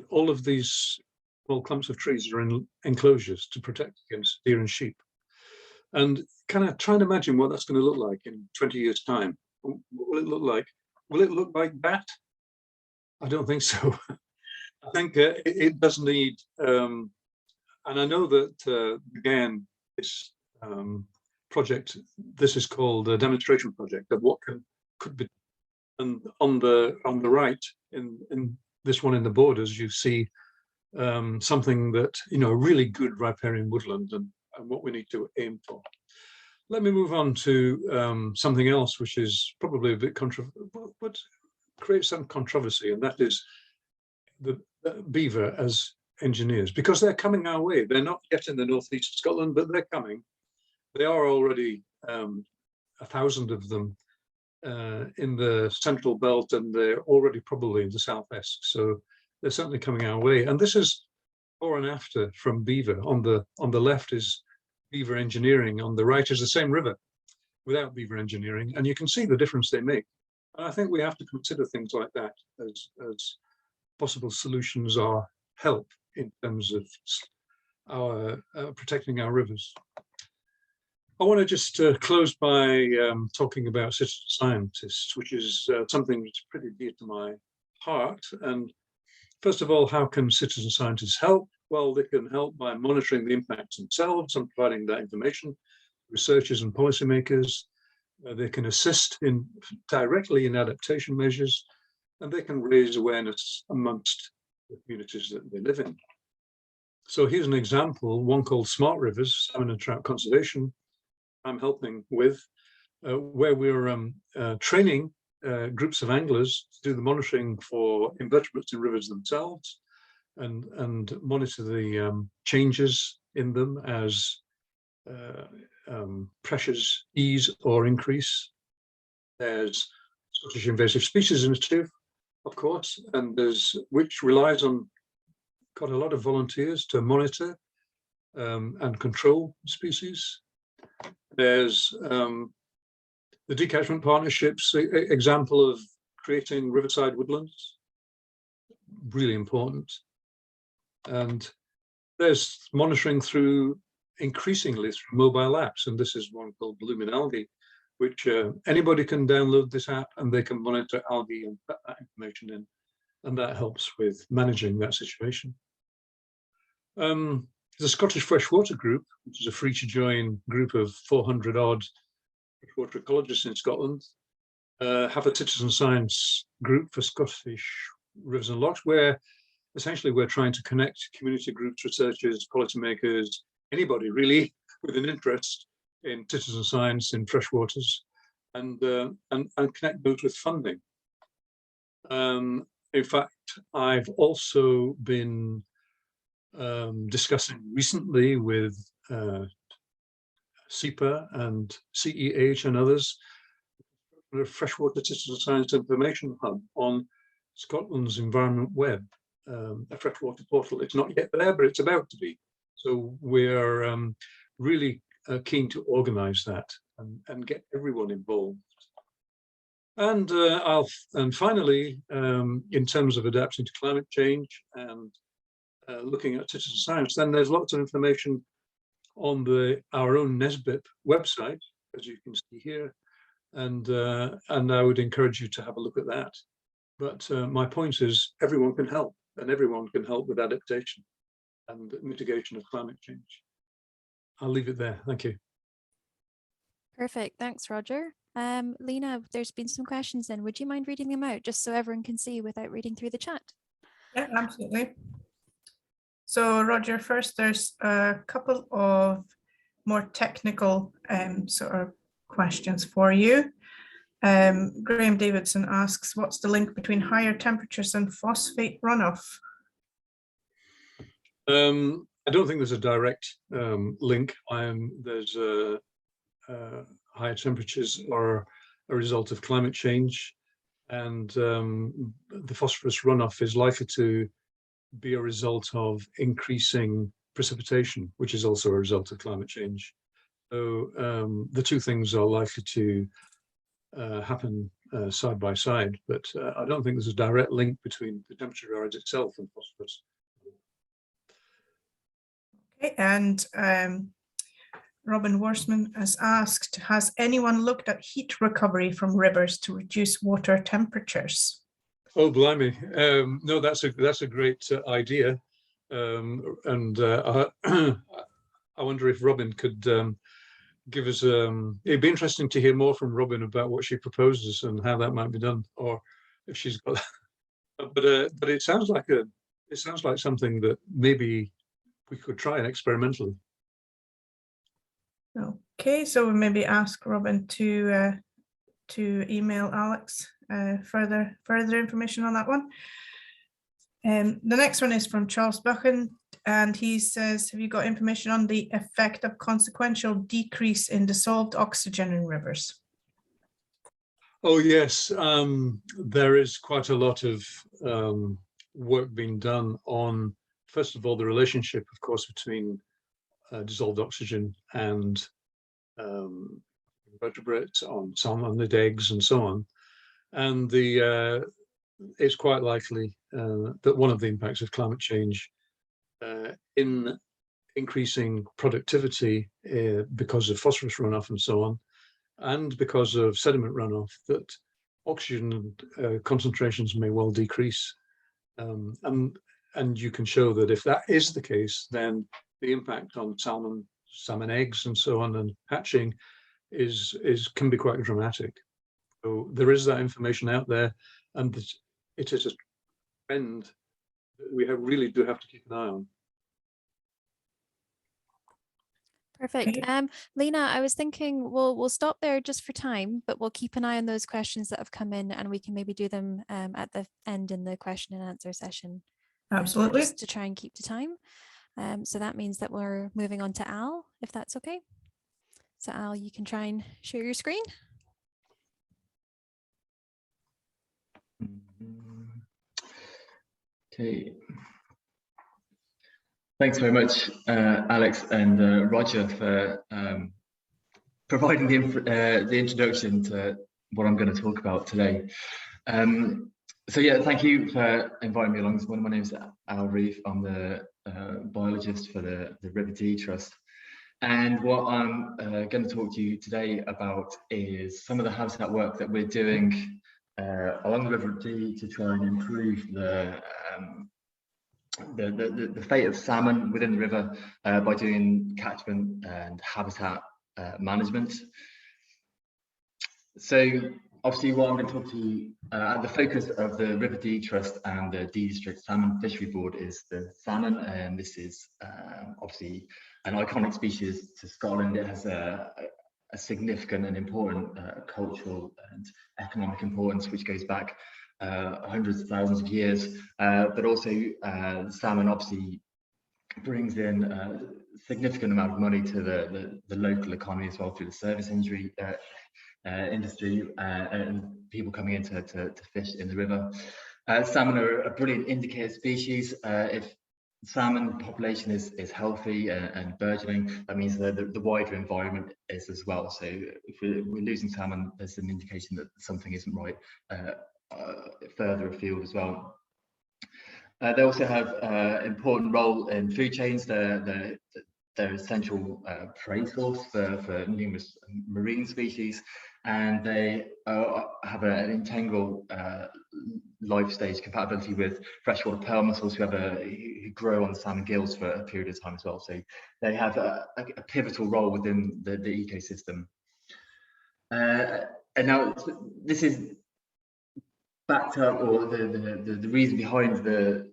All of these small clumps of trees are in enclosures to protect against deer and sheep. And kind of try and imagine what that's going to look like in 20 years' time. What will it look like? Will it look like that? I don't think so. I think it does need, and I know that again, this project, this is called a demonstration project of what could be. And on the right, in this one in the borders, you see something that, you know, a really good riparian woodland and what we need to aim for. Let me move on to something else, which is probably a bit controversial, but creates some controversy, and that is the beaver as engineers, because they're coming our way. They're not yet in the northeast of Scotland, but they're coming. They are already 1,000 of them in the central belt, and they're already probably in the southwest. So they're certainly coming our way. And this is before and after from beaver. On the left is beaver engineering. On the right is the same river without beaver engineering, and you can see the difference they make. And I think we have to consider things like that as possible solutions or help in terms of our protecting our rivers. I want to just close by talking about citizen scientists, which is something that's pretty dear to my heart. And first of all, how can citizen scientists help? Well, they can help by monitoring the impacts themselves and providing that information, researchers and policymakers. They can assist directly in adaptation measures, and they can raise awareness amongst the communities that they live in. So here's an example, one called Smart Rivers, Salmon and Trout Conservation, I'm helping with, where we're training groups of anglers to do the monitoring for invertebrates in rivers themselves and monitor the changes in them as pressures ease or increase. There's Scottish Invasive Species Initiative, of course, and which relies on quite a lot of volunteers to monitor and control species. There's the Decatchment Partnerships, example of creating riverside woodlands, really important. And there's monitoring increasingly through mobile apps, and this is one called Blooming Algae, which anybody can download this app and they can monitor algae and put that information in, and that helps with managing that situation. The Scottish Freshwater Group, which is a free-to-join group of 400 odd freshwater ecologists in Scotland, have a citizen science group for Scottish rivers and lochs, where essentially we're trying to connect community groups, researchers, policymakers, anybody really with an interest in citizen science in freshwaters, and connect those with funding. In fact, I've also been discussing recently with SEPA and CEH and others, the Freshwater Citizen Science Information Hub on Scotland's Environment Web, a freshwater portal. It's not yet there, but it's about to be. So we're really keen to organise that and get everyone involved. And finally, in terms of adapting to climate change and looking at citizen science, then there's lots of information on our own NESBiP website, as you can see here, and I would encourage you to have a look at that. But my point is, everyone can help, and everyone can help with adaptation and mitigation of climate change. I'll leave it there. Thank you. Perfect. Thanks, Roger. Lena, there's been some questions in. Would you mind reading them out just so everyone can see without reading through the chat? Yeah, absolutely. So Roger, first there's a couple of more technical sort of questions for you. Graham Davidson asks, what's the link between higher temperatures and phosphate runoff? I don't think there's a direct link. There's higher temperatures are a result of climate change. and the phosphorus runoff is likely to be a result of increasing precipitation, which is also a result of climate change. So the two things are likely to happen side by side, but I don't think there's a direct link between the temperature rise itself and phosphorus. Okay, and Robin Worsman has asked, has anyone looked at heat recovery from rivers to reduce water temperatures? Oh, blimey. No, that's a great idea. And I wonder if Robin could give us, it'd be interesting to hear more from Robin about what she proposes and how that might be done, or if she's got, but it sounds like something that maybe we could try and experimentally. Okay, so we maybe ask Robin to email Alex further information on that one. The next one is from Charles Buchan, and he says, have you got information on the effect of consequential decrease in dissolved oxygen in rivers? Oh yes, there is quite a lot of work being done on, first of all, the relationship, of course, between dissolved oxygen and vertebrates, on salmonid eggs and so on. And it's quite likely that one of the impacts of climate change in increasing productivity because of phosphorus runoff and so on, and because of sediment runoff, that oxygen concentrations may well decrease. And you can show that if that is the case, then the impact on salmon eggs and so on and hatching can be quite dramatic. So there is that information out there, and it is a trend that we really do have to keep an eye on. Perfect. Lena, I was thinking we'll stop there just for time, but we'll keep an eye on those questions that have come in, and we can maybe do them at the end in the question and answer session. Absolutely. Just to try and keep to time. So that means that we're moving on to Al, if that's okay. So Al, you can try and share your screen. Okay. Thanks very much, Alex and Roger, for providing the introduction to what I'm going to talk about today. So yeah, thank you for inviting me along. My name is Reeve. I'm the biologist for the River Dee Trust. And what I'm going to talk to you today about is some of the habitat work that we're doing along the River Dee to try and improve the fate of salmon within the river by doing catchment and habitat management. So obviously what I'm going to talk to you at the focus of the River Dee Trust and the Dee District Salmon Fishery Board is the salmon, and this is obviously an iconic species to Scotland. It has a significant and important cultural and economic importance, which goes back hundreds of thousands of years, but also salmon obviously brings in a significant amount of money to the local economy as well, through the service industry and people coming in to fish in the river. Salmon are a brilliant indicator species. If salmon population is healthy and burgeoning, that means the wider environment is as well. So if we're losing salmon, there's an indication that something isn't right further afield as well. They also have an important role in food chains. They're essential prey source for numerous marine species, and they have an integral life stage compatibility with freshwater pearl mussels who grow on salmon gills for a period of time as well. So they have a pivotal role within the ecosystem. And now this is backed up, or the reason behind the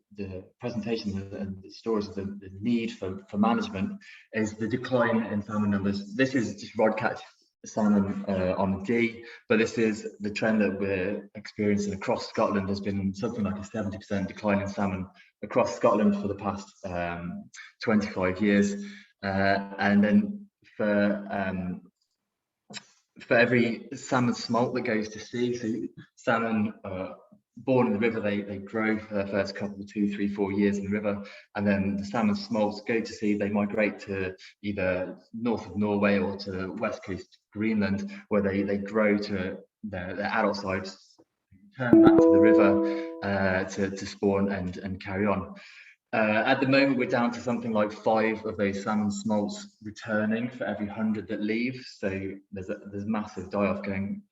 presentation and the stories of the need for management is the decline in salmon numbers. This is just rod catch salmon on the Dee, but this is the trend that we're experiencing across Scotland. There's been something like a 70% decline in salmon across Scotland for the past 25 years. And then for for every salmon smolt that goes to sea, so salmon born in the river, they grow for their first couple of 2, 3, 4 years in the river, and then the salmon smolts go to sea. They migrate to either north of Norway or to west coast Greenland, where they grow to their adult size, turn back to the river to spawn and carry on. At the moment, we're down to something like 5 of those salmon smolts returning for every 100 that leave. So there's massive die-off going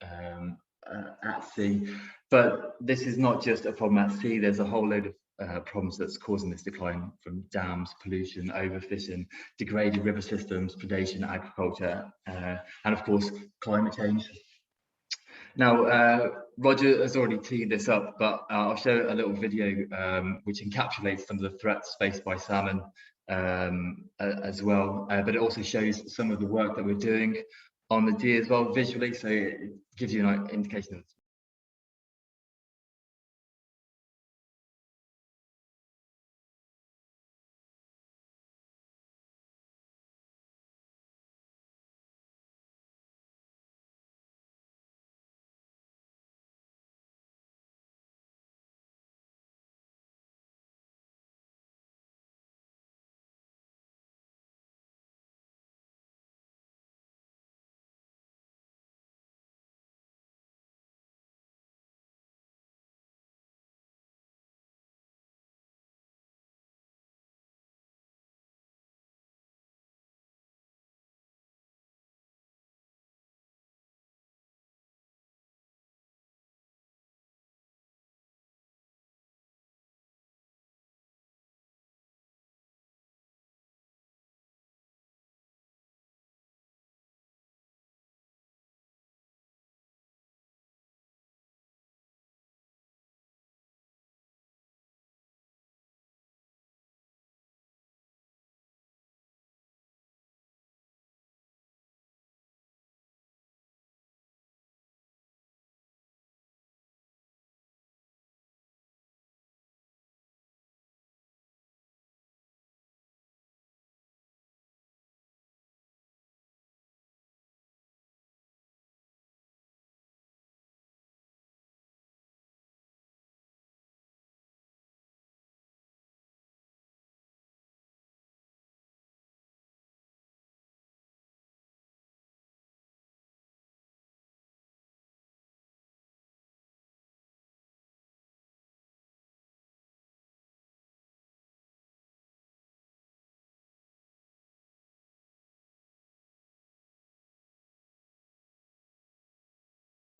at sea. But this is not just a problem at sea. There's a whole load of problems that's causing this decline, from dams, pollution, overfishing, degraded river systems, predation, agriculture, and of course, climate change. Now, Roger has already teed this up, but I'll show a little video which encapsulates some of the threats faced by salmon as well. But it also shows some of the work that we're doing on the D as well visually, so it gives you an indication of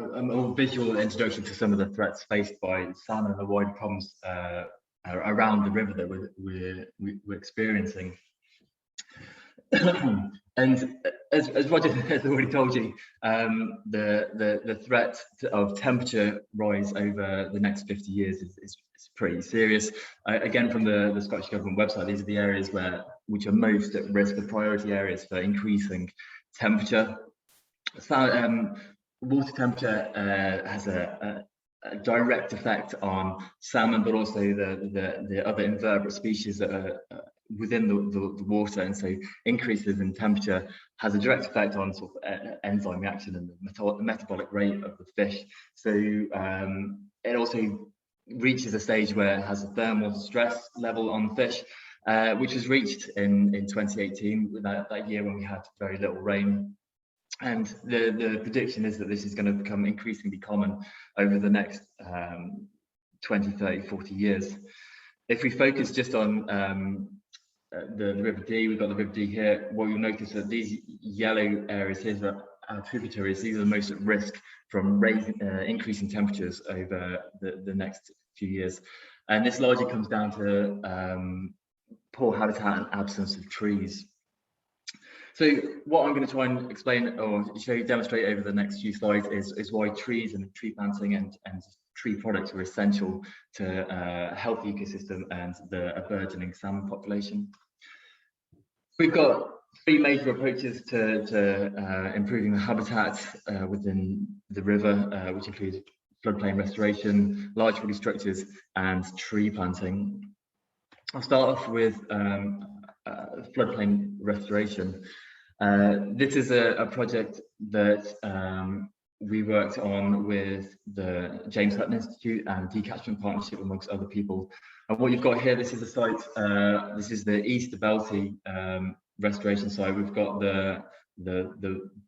a visual introduction to some of the threats faced by salmon and the wider problems around the river that we're experiencing. And as Roger has already told you, the threat of temperature rise over the next 50 years is pretty serious. Again, from the Scottish Government website, these are the areas which are most at risk, the priority areas for increasing temperature. So, water temperature has a direct effect on salmon, but also the other invertebrate species that are within the water, and so increases in temperature has a direct effect on sort of enzyme reaction and the metabolic rate of the fish. So it also reaches a stage where it has a thermal stress level on the fish, which was reached in 2018, that year when we had very little rain. And the prediction is that this is going to become increasingly common over the next 20, 30, 40 years. If we focus just on the River Dee, we've got the River Dee here. What you'll notice that these yellow areas here are tributaries. These are the most at risk from increasing temperatures over the next few years. And this largely comes down to poor habitat and absence of trees. So what I'm going to try and explain or demonstrate over the next few slides is why trees and tree planting and tree products are essential to a healthy ecosystem and a burgeoning salmon population. We've got 3 major approaches to improving the habitat within the river, which include floodplain restoration, large body structures, and tree planting. I'll start off with floodplain restoration. This is a project that we worked on with the James Hutton Institute and the Catchment Partnership, amongst other people. And what you've got here, this is the site, this is the East Belty restoration site. We've got the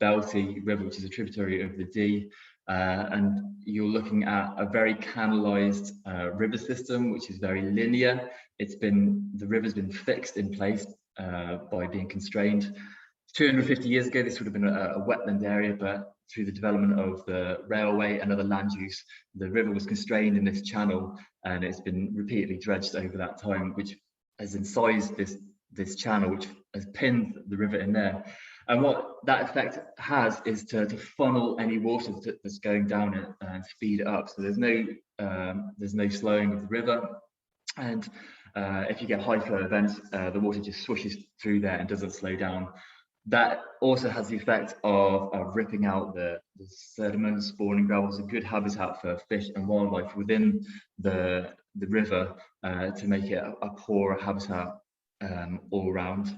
Belty River, which is a tributary of the Dee, and you're looking at a very canalized river system, which is very linear. The river's been fixed in place by being constrained. 250 years ago, this would have been a wetland area, but through the development of the railway and other land use, the river was constrained in this channel, and it's been repeatedly dredged over that time, which has incised this channel, which has pinned the river in there. And what that effect has is to funnel any water that's going down it and speed it up. So there's no slowing of the river, and if you get high flow events, the water just swishes through there and doesn't slow down. That also has the effect of ripping out the sediment. Spawning gravel is a good habitat for fish and wildlife within the river, to make it a poorer habitat all around.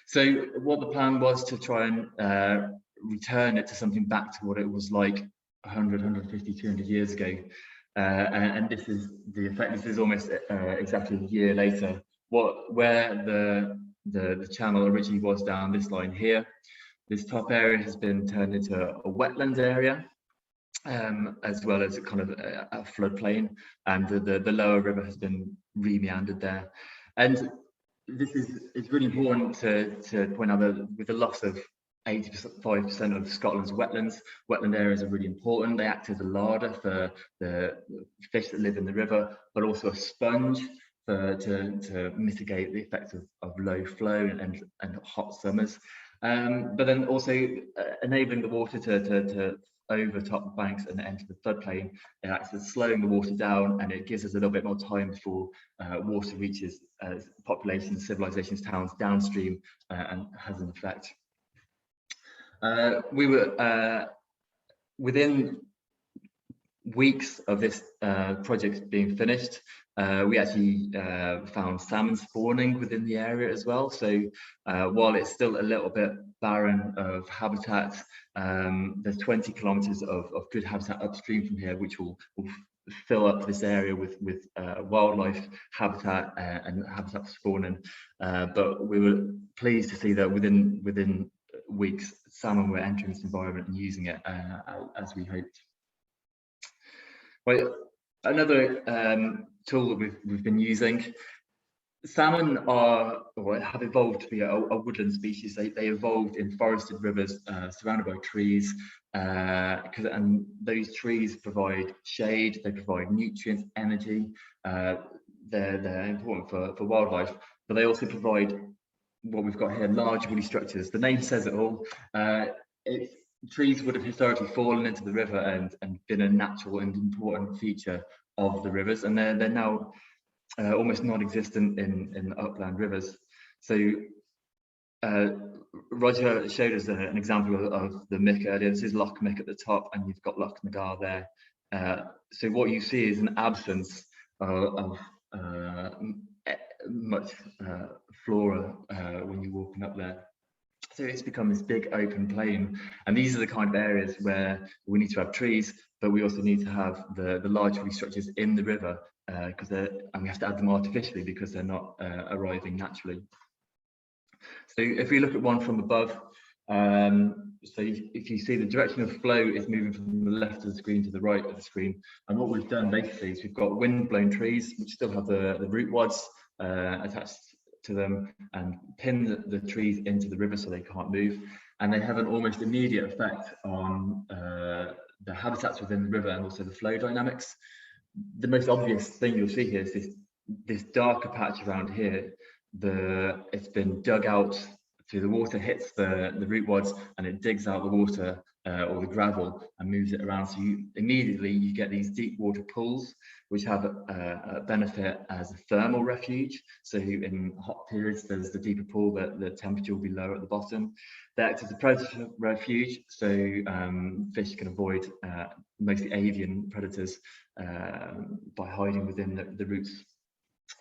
So what the plan was to try and return it to something back to what it was like 100, 150, 200 years ago. And this is the effect. This is almost exactly a year later. Where the channel originally was down this line here, this top area has been turned into a wetland area, as well as a kind of a floodplain, and the lower river has been re-meandered there. And it's really important to point out that with the loss of 85% of Scotland's wetlands, wetland areas are really important. They act as a larder for the fish that live in the river, but also a sponge to mitigate the effects of low flow and hot summers, but then also enabling the water to overtop banks and enter the floodplain. It acts as slowing the water down, and it gives us a little bit more time before water reaches populations, civilizations, towns downstream, and has an effect. We were within weeks of this project being finished, we actually found salmon spawning within the area as well. So while it's still a little bit barren of habitat, there's 20 kilometers of good habitat upstream from here, which will fill up this area with wildlife habitat and habitat for spawning. But we were pleased to see that within weeks, salmon were entering this environment and using it as we hoped. Right, another tool that we've been using. Salmon have evolved to be a woodland species. They evolved in forested rivers surrounded by trees, and those trees provide shade, they provide nutrients, energy. They're important for wildlife, but they also provide what we've got here, large woody structures. The name says it all. Trees would have historically fallen into the river and been a natural and important feature of the rivers, and they're now almost non-existent in upland rivers. So Roger showed us an example of the mick earlier. This is Loch Mick at the top, and you've got Loch Nagar there. So what you see is an absence of much flora when you're walking up there. So it's become this big open plain, and these are the kind of areas where we need to have trees, but we also need to have the large tree structures in the river, and we have to add them artificially because they're not arriving naturally. So if we look at one from above, so if you see the direction of flow is moving from the left of the screen to the right of the screen, and what we've done basically is we've got wind-blown trees which still have the root wads attached to them and pin the trees into the river so they can't move, and they have an almost immediate effect on the habitats within the river and also the flow dynamics. The most obvious thing you'll see here is this darker patch around here. It's been dug out through the water, hits the root wads, and it digs out the water or the gravel and moves it around. So immediately you get these deep water pools, which have a benefit as a thermal refuge. So in hot periods, there's the deeper pool, but the temperature will be lower at the bottom. They act as a predator refuge, so fish can avoid mostly avian predators by hiding within the roots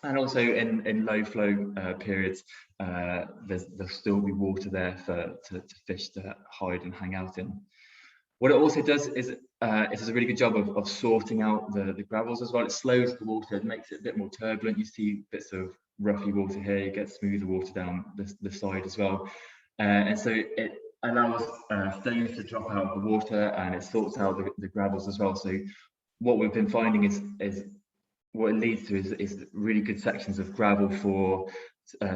And also in low flow periods, there'll still be water there to fish to hide and hang out in. What it also does is it does a really good job of sorting out the gravels as well. It slows the water, it makes it a bit more turbulent. You see bits of roughy water here, you get smoother water down the side as well. And so it allows stones to drop out of the water, and it sorts out the gravels as well. So what we've been finding is what it leads to is really good sections of gravel for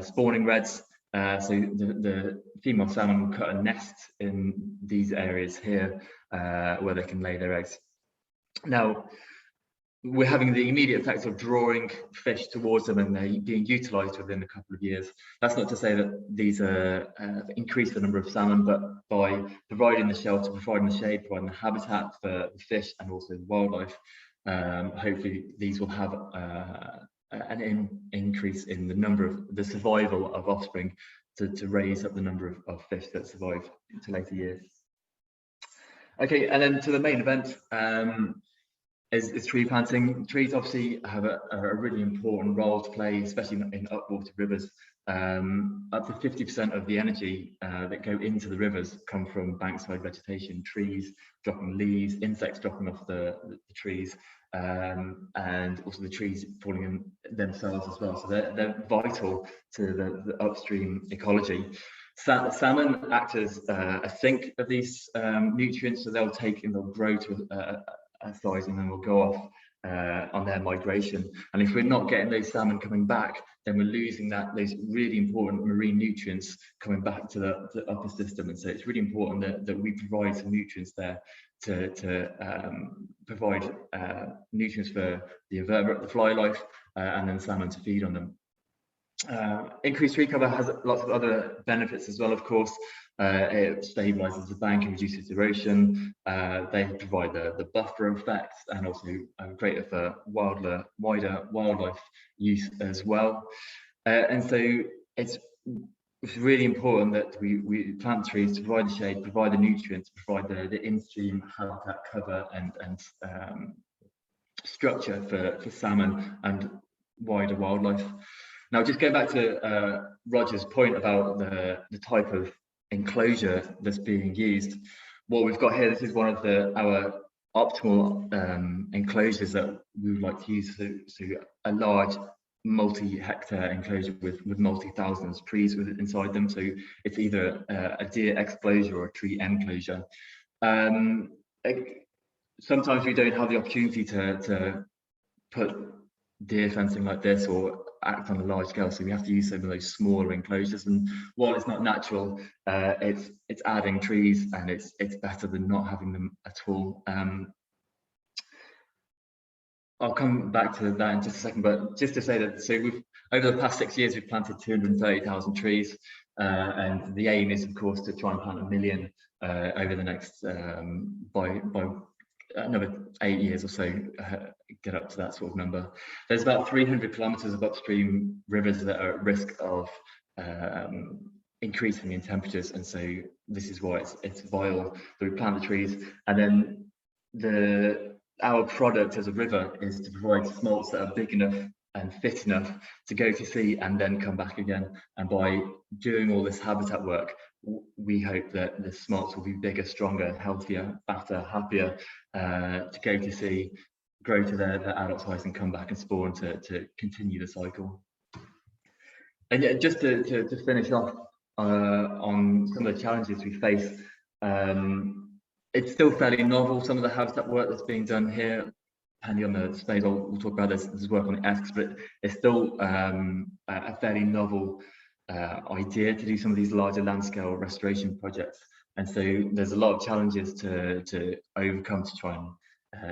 spawning reds. So the female salmon will cut a nest in these areas here where they can lay their eggs. Now, we're having the immediate effect of drawing fish towards them, and they're being utilised within a couple of years. That's not to say that these increase the number of salmon, but by providing the shelter, providing the shade, providing the habitat for the fish and also the wildlife, hopefully these will have an increase in the number of the survival of offspring to raise up the number of fish that survive into later years. Okay, and then to the main event is tree planting. Trees obviously have a really important role to play, especially in upwater rivers. Up to 50% of the energy that go into the rivers come from bankside vegetation, trees dropping leaves, insects dropping off the trees, and also the trees falling in themselves as well. So they're vital to the upstream ecology. Salmon act as a sink of these nutrients, so they'll take and they'll grow to a size and then will go off on their migration. And if we're not getting those salmon coming back, then we're losing those really important marine nutrients coming back to the upper system. And so it's really important that we provide some nutrients there to provide nutrients for the invertebrate, the fly life, and then salmon to feed on them. Increased tree cover has lots of other benefits as well, of course. It stabilizes the bank and reduces erosion. They provide the buffer effect, and also greater for wider wildlife use as well. And so it's really important that we plant trees to provide the shade, provide the nutrients, provide the in-stream habitat cover and structure for salmon and wider wildlife. Now, just going back to Roger's point about the type of enclosure that's being used, what we've got here, this is one of our optimal enclosures that we would like to use. So a large multi-hectare enclosure with multi-thousands trees inside them. So it's either a deer exclosure or a tree enclosure. Sometimes we don't have the opportunity to put deer fencing like this or act on a large scale, so we have to use some of those smaller enclosures. And while it's not natural, it's adding trees, and it's better than not having them at all. I'll come back to that in just a second, but just to say that, so we've over the past 6 years we've planted 230,000 trees, and the aim is, of course, to try and plant 1 million over the next by another 8 years or so, get up to that sort of number. There's about 300 kilometers of upstream rivers that are at risk of increasing in temperatures, and so this is why it's vital that we plant the trees. And then our product as a river is to provide smolts that are big enough and fit enough to go to sea and then come back again. And by doing all this habitat work, we hope that the smolts will be bigger, stronger, healthier, fatter, happier, to go to sea, grow to their adult size and come back and spawn to continue the cycle. And yeah, just to finish off on some of the challenges we face, it's still fairly novel, some of the habitat work that's being done here. Depending on the space, we'll talk about this work on the ESCs, but it's still a fairly novel idea to do some of these larger land scale restoration projects. And so there's a lot of challenges to overcome to try and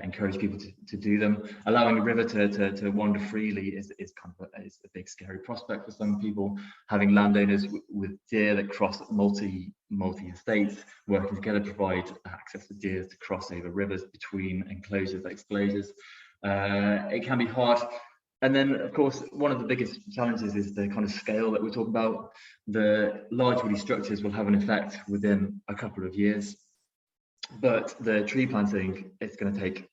encourage people to do them. Allowing a river to wander freely is kind of a big scary prospect for some people. Having landowners with deer that cross multi estates working together provide access for deer to cross over rivers between enclosures, exclosures. It can be hard. And then, of course, one of the biggest challenges is the kind of scale that we talk about. The large woody structures will have an effect within a couple of years, but the tree planting, it's going to take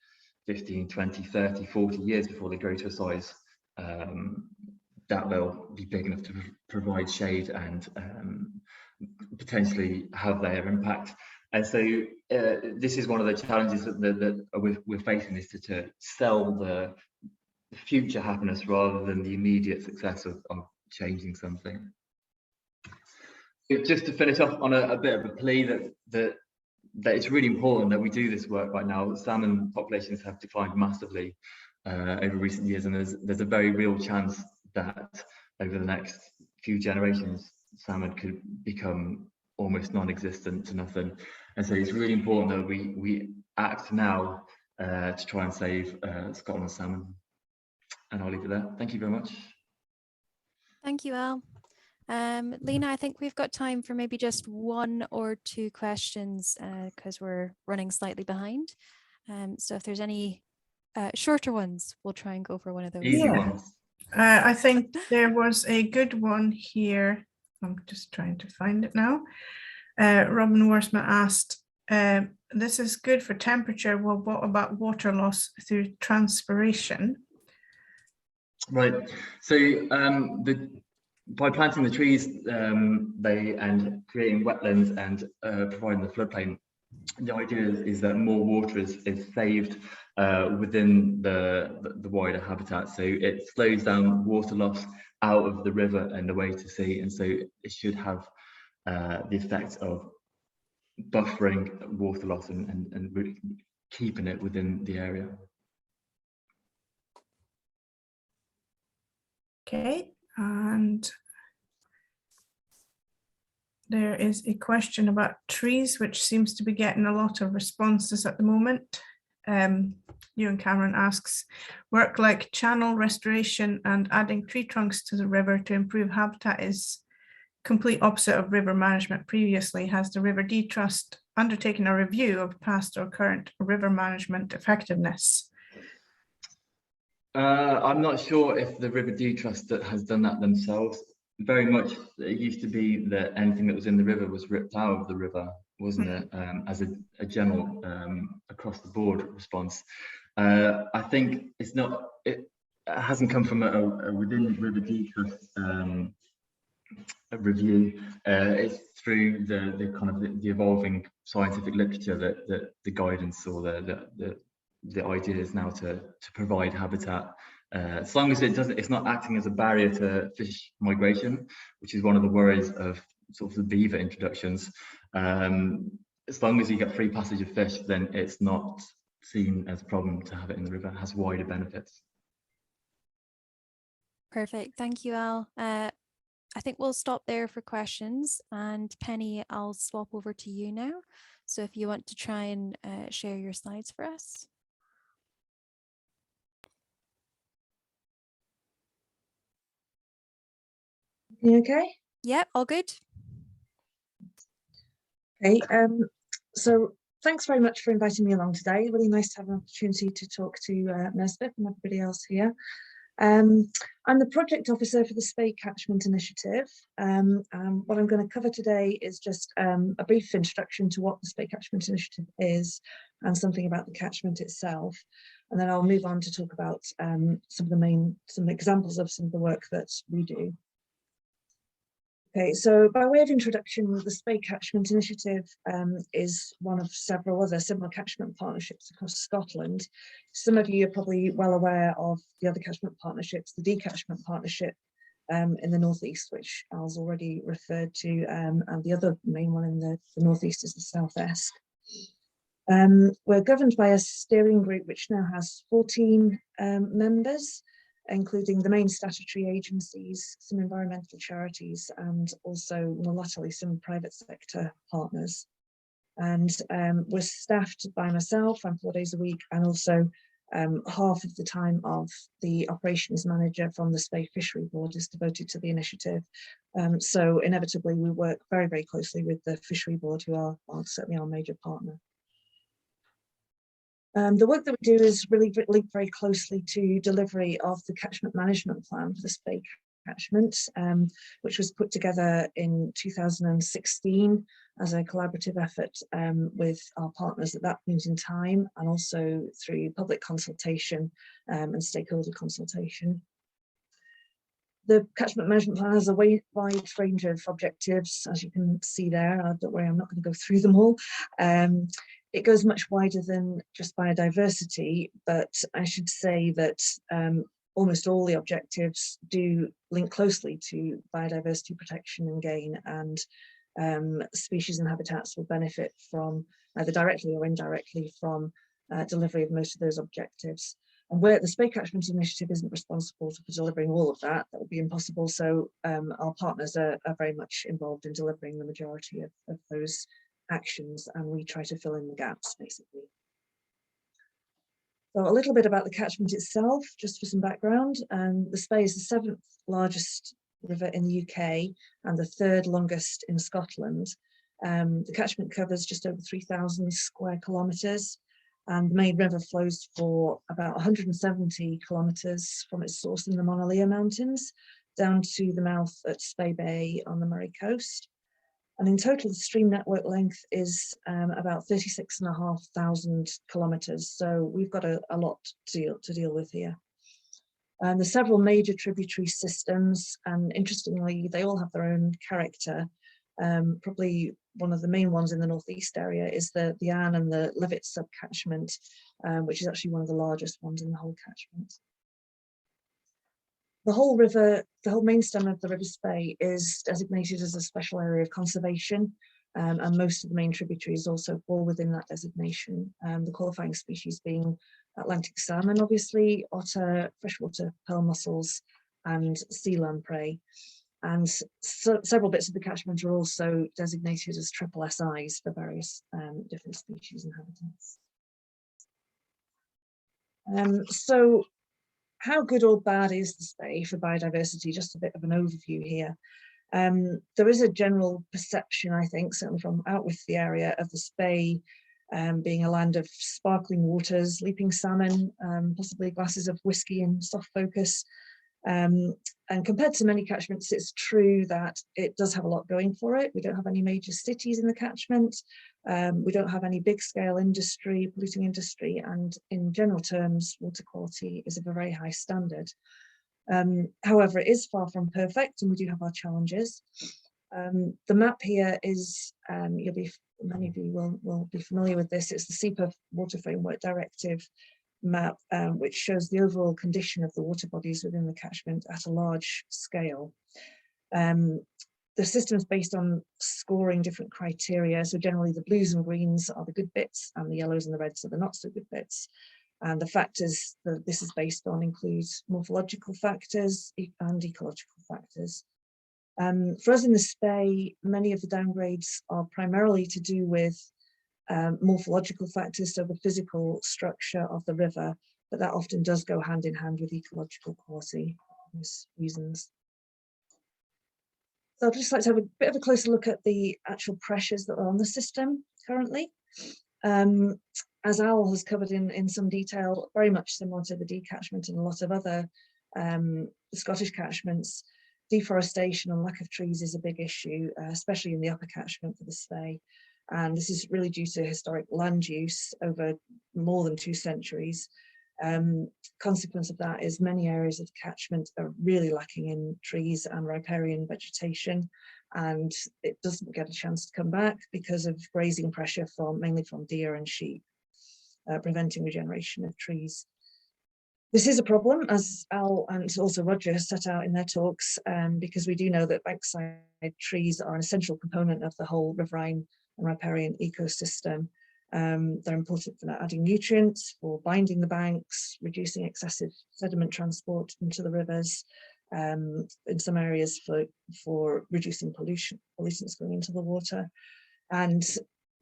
15, 20, 30, 40 years before they grow to a size that will be big enough to provide shade and potentially have their impact. And so this is one of the challenges that we're facing, is to sell the future happiness rather than the immediate success of changing something. So just to finish off on a bit of a plea that it's really important that we do this work right now. Salmon populations have declined massively over recent years, and there's a very real chance that over the next few generations, salmon could become almost non-existent to nothing. And so it's really important that we act now to try and save Scotland's salmon. And I'll leave it there. Thank you very much. Thank you, Al. Lena, I think we've got time for maybe just 1 or 2 questions because we're running slightly behind. So if there's any shorter ones, we'll try and go for one of those. Easy ones. I think there was a good one here. I'm just trying to find it now. Robin Worsma asked, this is good for temperature. Well, what about water loss through transpiration? Right. So by planting the trees and creating wetlands and providing the floodplain, the idea is that more water is saved within the wider habitat. So it slows down water loss out of the river and away to sea, and so it should have the effect of buffering water loss and really keeping it within the area. Okay, and there is a question about trees, which seems to be getting a lot of responses at the moment. Ewan Cameron asks, work like channel restoration and adding tree trunks to the river to improve habitat is complete opposite of river management previously. Has the River Dee Trust undertaken a review of past or current river management effectiveness? I'm not sure if the River Dee Trust has done that themselves. Very much, it used to be that anything that was in the river was ripped out of the river, wasn't it? As a general across the board response. I think it's not. It hasn't come from a within the River Dee Trust a review. It's through the kind of the evolving scientific literature that the guidance or the idea is now to provide habitat, as long as it's not acting as a barrier to fish migration, which is one of the worries of sort of the beaver introductions. As long as you get free passage of fish, then it's not seen as a problem to have it in the river. It has wider benefits. Perfect, thank you, Al. I think we'll stop there for questions, and Penny, I'll swap over to you now. So if you want to try and share your slides for us. You okay? Yeah, all good. Okay, so thanks very much for inviting me along today. Really nice to have an opportunity to talk to NESBiP and everybody else here. I'm the project officer for the Spey Catchment Initiative. What I'm going to cover today is just a brief introduction to what the Spey Catchment Initiative is and something about the catchment itself. And then I'll move on to talk about some examples of some of the work that we do. Okay, so by way of introduction, the Spey Catchment Initiative is one of several other similar catchment partnerships across Scotland. Some of you are probably well aware of the other catchment partnerships, the Dee Catchment Partnership in the Northeast, which Al's already referred to, and the other main one in the Northeast is the Southwest. We're governed by a steering group which now has 14 members, including the main statutory agencies, some environmental charities, and also more latterly some private sector partners. And we're staffed by myself, I'm 4 days a week, and also half of the time of the operations manager from the Spey Fishery Board is devoted to the initiative. So inevitably we work very, very closely with the Fishery Board, who are certainly our major partner. The work that we do is really linked very closely to delivery of the catchment management plan for the Spey catchment, which was put together in 2016 as a collaborative effort with our partners at that point in time, and also through public consultation and stakeholder consultation. The catchment management plan has a wide range of objectives, as you can see there. Don't worry, I'm not going to go through them all. It goes much wider than just biodiversity, but I should say that almost all the objectives do link closely to biodiversity protection and gain, and species and habitats will benefit from either directly or indirectly from delivery of most of those objectives. And where the Spey Catchment Initiative isn't responsible for delivering all of that, that would be impossible. So our partners are very much involved in delivering the majority of those actions, and we try to fill in the gaps, basically. So a little bit about the catchment itself, just for some background. The Spey is the 7th largest river in the UK and the 3rd longest in Scotland. The catchment covers just over 3,000 square kilometres, and the main river flows for about 170 kilometres from its source in the Monalea Mountains down to the mouth at Spey Bay on the Moray coast. And in total, the stream network length is about 36,500 kilometres. So we've got a lot to deal with here. And there's several major tributary systems, and interestingly, they all have their own character. Probably one of the main ones in the northeast area is the Anne and the Levitt subcatchment, which is actually one of the largest ones in the whole catchment. The whole river, the whole main stem of the River Spey is designated as a special area of conservation, and most of the main tributaries also fall within that designation. The qualifying species being Atlantic salmon, obviously, otter, freshwater pearl mussels, and sea lamprey. And several bits of the catchment are also designated as triple SIs for various different species and habitats. So how good or bad is the Spey for biodiversity? Just a bit of an overview here. There is a general perception, I think, certainly from out with the area, of the Spey being a land of sparkling waters, leaping salmon, possibly glasses of whiskey and soft focus. And compared to many catchments, it's true that it does have a lot going for it. We don't have any major cities in the catchment. We don't have any big scale industry, polluting industry, and in general terms, water quality is of a very high standard. However, it is far from perfect, and we do have our challenges. The map here is, many of you will be familiar with this. It's the SEPA Water Framework Directive map, which shows the overall condition of the water bodies within the catchment at a large scale. The system is based on scoring different criteria. So generally the blues and greens are the good bits, and the yellows and the reds are the not so good bits. And the factors that this is based on include morphological factors and ecological factors. For us in the Spey, many of the downgrades are primarily to do with morphological factors, so the physical structure of the river, but that often does go hand in hand with ecological quality for those reasons. So I'd just like to have a bit of a closer look at the actual pressures that are on the system currently. As Al has covered in some detail, very much similar to the D catchment and a lot of other Scottish catchments, deforestation and lack of trees is a big issue, especially in the upper catchment for the Spey. And this is really due to historic land use over more than 2 centuries. Consequence of that is many areas of the catchment are really lacking in trees and riparian vegetation, and it doesn't get a chance to come back because of grazing pressure mainly from deer and sheep, preventing regeneration of trees. This is a problem, as Al and also Roger set out in their talks, because we do know that bankside trees are an essential component of the whole riverine and riparian ecosystem. They're important for adding nutrients, for binding the banks, reducing excessive sediment transport into the rivers, in some areas for reducing pollutants going into the water. And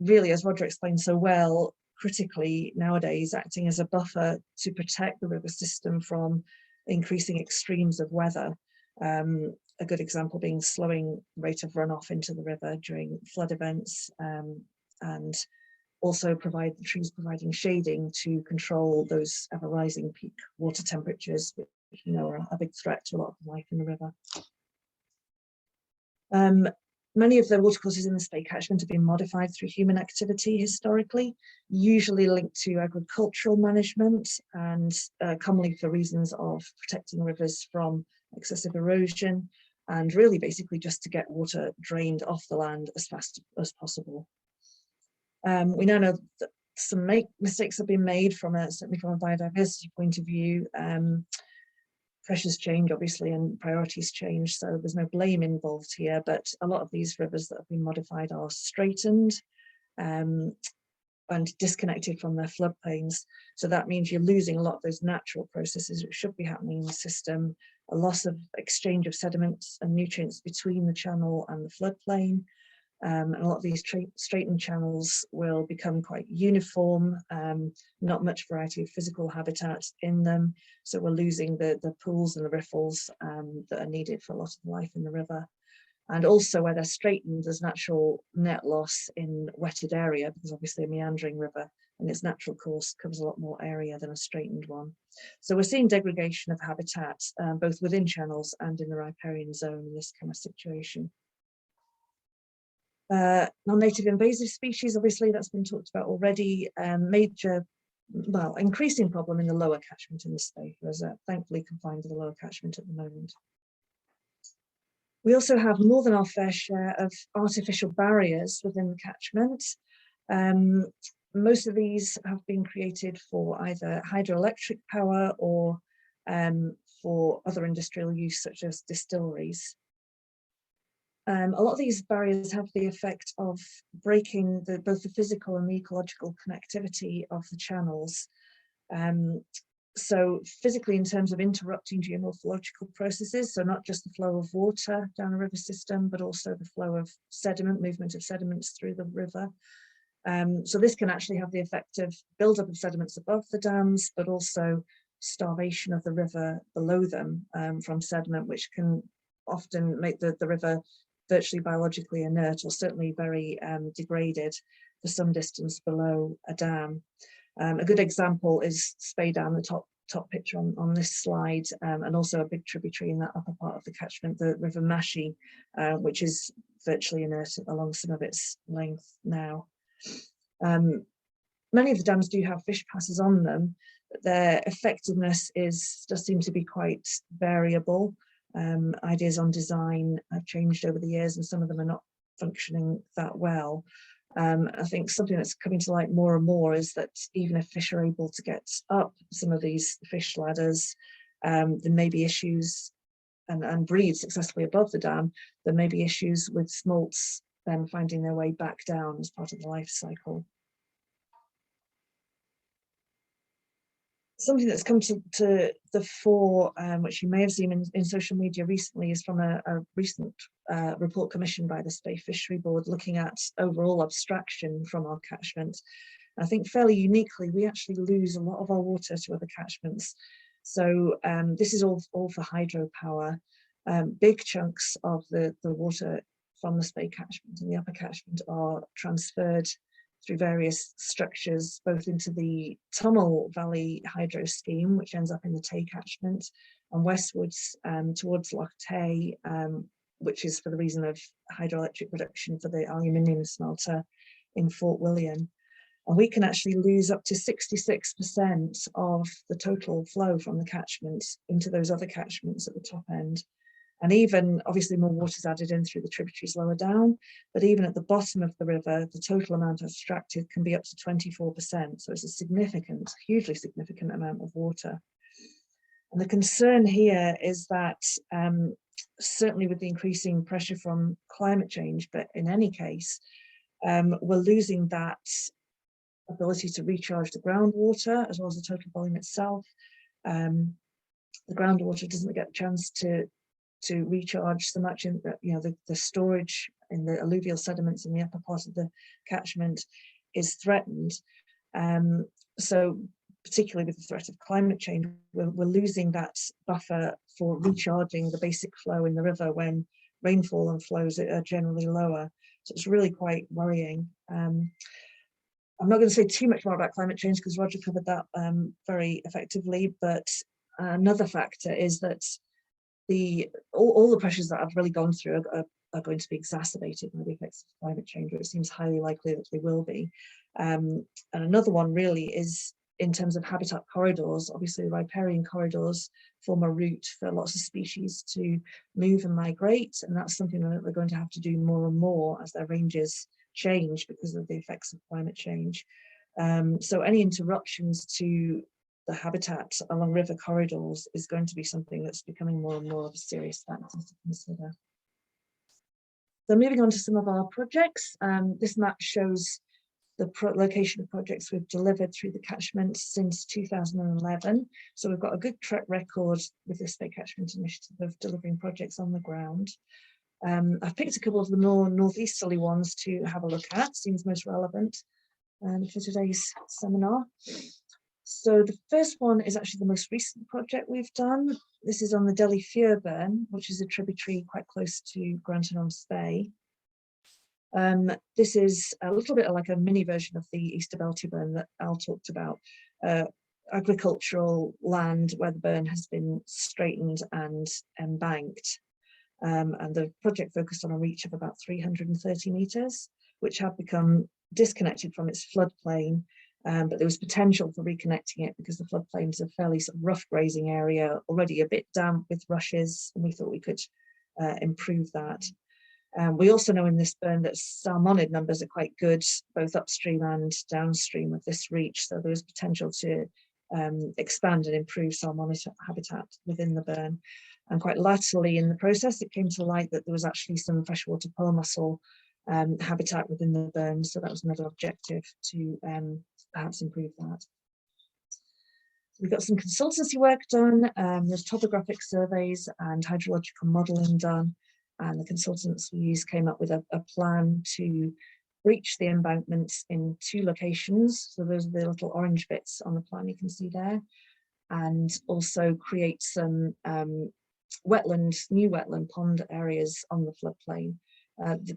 really, as Roger explained so well, critically nowadays acting as a buffer to protect the river system from increasing extremes of weather. A good example being slowing rate of runoff into the river during flood events, and also the trees providing shading to control those ever rising peak water temperatures, which you know are a big threat to a lot of life in the river. Many of the watercourses in the Spey catchment have been modified through human activity historically, usually linked to agricultural management and commonly for reasons of protecting rivers from excessive erosion, and really basically just to get water drained off the land as fast as possible. We now know that some mistakes have been made certainly from a biodiversity point of view. Pressures change, obviously, and priorities change, so there's no blame involved here, but a lot of these rivers that have been modified are straightened and disconnected from their floodplains. So that means you're losing a lot of those natural processes which should be happening in the system, a loss of exchange of sediments and nutrients between the channel and the floodplain. And a lot of these straightened channels will become quite uniform, not much variety of physical habitat in them. So we're losing the pools and the riffles that are needed for a lot of life in the river. And also where they're straightened, there's natural net loss in wetted area, because obviously a meandering river in its natural course covers a lot more area than a straightened one. So we're seeing degradation of habitat, both within channels and in the riparian zone in this kind of situation. Non-native invasive species, obviously that's been talked about already. Major, well, increasing problem in the lower catchment in the Spey, whereas thankfully confined to the lower catchment at the moment. We also have more than our fair share of artificial barriers within the catchment. Most of these have been created for either hydroelectric power or for other industrial use, such as distilleries. A lot of these barriers have the effect of breaking both the physical and the ecological connectivity of the channels. So physically, in terms of interrupting geomorphological processes, so not just the flow of water down a river system, but also the flow of sediment, movement of sediments through the river. So this can actually have the effect of build-up of sediments above the dams, but also starvation of the river below them from sediment, which can often make the river virtually biologically inert, or certainly very degraded for some distance below a dam. A good example is Spey Dam, the top picture on this slide, and also a big tributary in that upper part of the catchment, the River Mashi, which is virtually inert along some of its length now. Many of the dams do have fish passes on them, but their effectiveness does seem to be quite variable. Ideas on design have changed over the years, and some of them are not functioning that well. I think something that's coming to light more and more is that even if fish are able to get up some of these fish ladders, there may be issues and breed successfully above the dam. There may be issues with smolts then finding their way back down as part of the life cycle. Something that's come to the fore, which you may have seen in social media recently, is from a recent report commissioned by the Spey Fishery Board looking at overall abstraction from our catchment. I think fairly uniquely, we actually lose a lot of our water to other catchments. So this is all for hydropower. Big chunks of the water from the Spey catchment and the upper catchment are transferred through various structures, both into the Tummel Valley hydro scheme, which ends up in the Tay catchment, and westwards towards Loch Tay, which is for the reason of hydroelectric production for the aluminium smelter in Fort William. And we can actually lose up to 66% of the total flow from the catchment into those other catchments at the top end. And even, obviously, more water is added in through the tributaries lower down, but even at the bottom of the river, the total amount abstracted can be up to 24%. So it's a significant, hugely significant amount of water. And the concern here is that certainly with the increasing pressure from climate change, but in any case, we're losing that ability to recharge the groundwater as well as the total volume itself. The groundwater doesn't get a chance to recharge so much in the storage in the alluvial sediments in the upper part of the catchment is threatened. So particularly with the threat of climate change, we're losing that buffer for recharging the basic flow in the river when rainfall and flows are generally lower. So it's really quite worrying. I'm not going to say too much more about climate change because Roger covered that very effectively, but another factor is that all the pressures that I've really gone through are going to be exacerbated by the effects of climate change, or it seems highly likely that they will be. And another one really is in terms of habitat corridors, obviously the riparian corridors form a route for lots of species to move and migrate, and that's something that they're going to have to do more and more as their ranges change because of the effects of climate change. So any interruptions to the habitat along river corridors is going to be something that's becoming more and more of a serious factor to consider. So moving on to some of our projects, this map shows the location of projects we've delivered through the catchment since 2011. So we've got a good track record with the Spey Catchment Initiative of delivering projects on the ground. I've picked a couple of the more northeasterly ones to have a look at, seems most relevant for today's seminar. So the first one is actually the most recent project we've done. This is on the Delhi Fier Burn, which is a tributary quite close to Grampian on Spey. This is a little bit like a mini version of the Easter Belty burn that Al talked about. Agricultural land where the burn has been straightened and embanked. And the project focused on a reach of about 330 metres, which have become disconnected from its floodplain. But there was potential for reconnecting it because the floodplain is a fairly sort of rough grazing area, already a bit damp with rushes, and we thought we could improve that. We also know in this burn that salmonid numbers are quite good, both upstream and downstream of this reach, so there was potential to expand and improve salmonid habitat within the burn. And quite latterly in the process, it came to light that there was actually some freshwater pearl mussel habitat within the burn, so that was another objective to perhaps improve that. We've got some consultancy work done, there's topographic surveys and hydrological modelling done, and the consultants we used came up with a plan to breach the embankments in 2 locations. So those are the little orange bits on the plan you can see there, and also create some new wetland pond areas on the floodplain.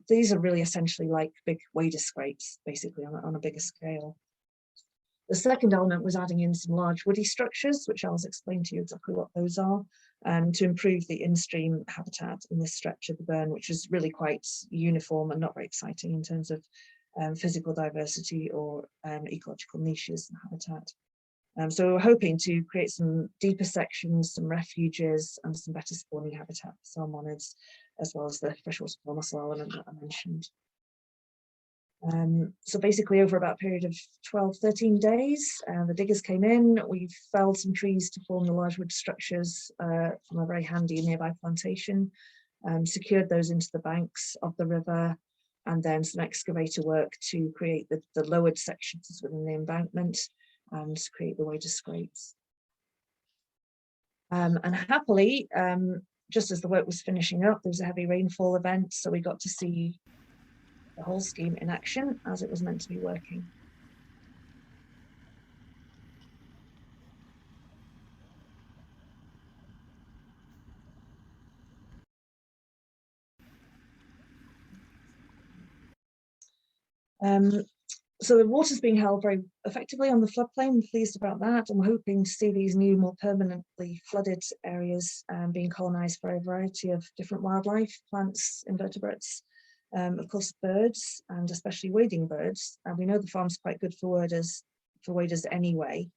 These are really essentially like big wader scrapes, basically on a bigger scale. The second element was adding in some large woody structures, which I'll explain to you exactly what those are, to improve the in-stream habitat in this stretch of the burn, which is really quite uniform and not very exciting in terms of physical diversity or ecological niches and habitat. So we're hoping to create some deeper sections, some refuges, and some better spawning habitat for salmonids, as well as the freshwater pearl mussel element that I mentioned. So basically over about a period of 12-13 days, the diggers came in, we felled some trees to form the large wood structures from a very handy nearby plantation, secured those into the banks of the river, and then some excavator work to create the lowered sections within the embankment and create the wader scrapes. And happily, just as the work was finishing up, there was a heavy rainfall event, so we got to see the whole scheme in action as it was meant to be working. So the water's being held very effectively on the floodplain. We're pleased about that, and we're hoping to see these new, more permanently flooded areas being colonised by a variety of different wildlife, plants, invertebrates, of course birds, and especially wading birds. And we know the farm's quite good for waders anyway.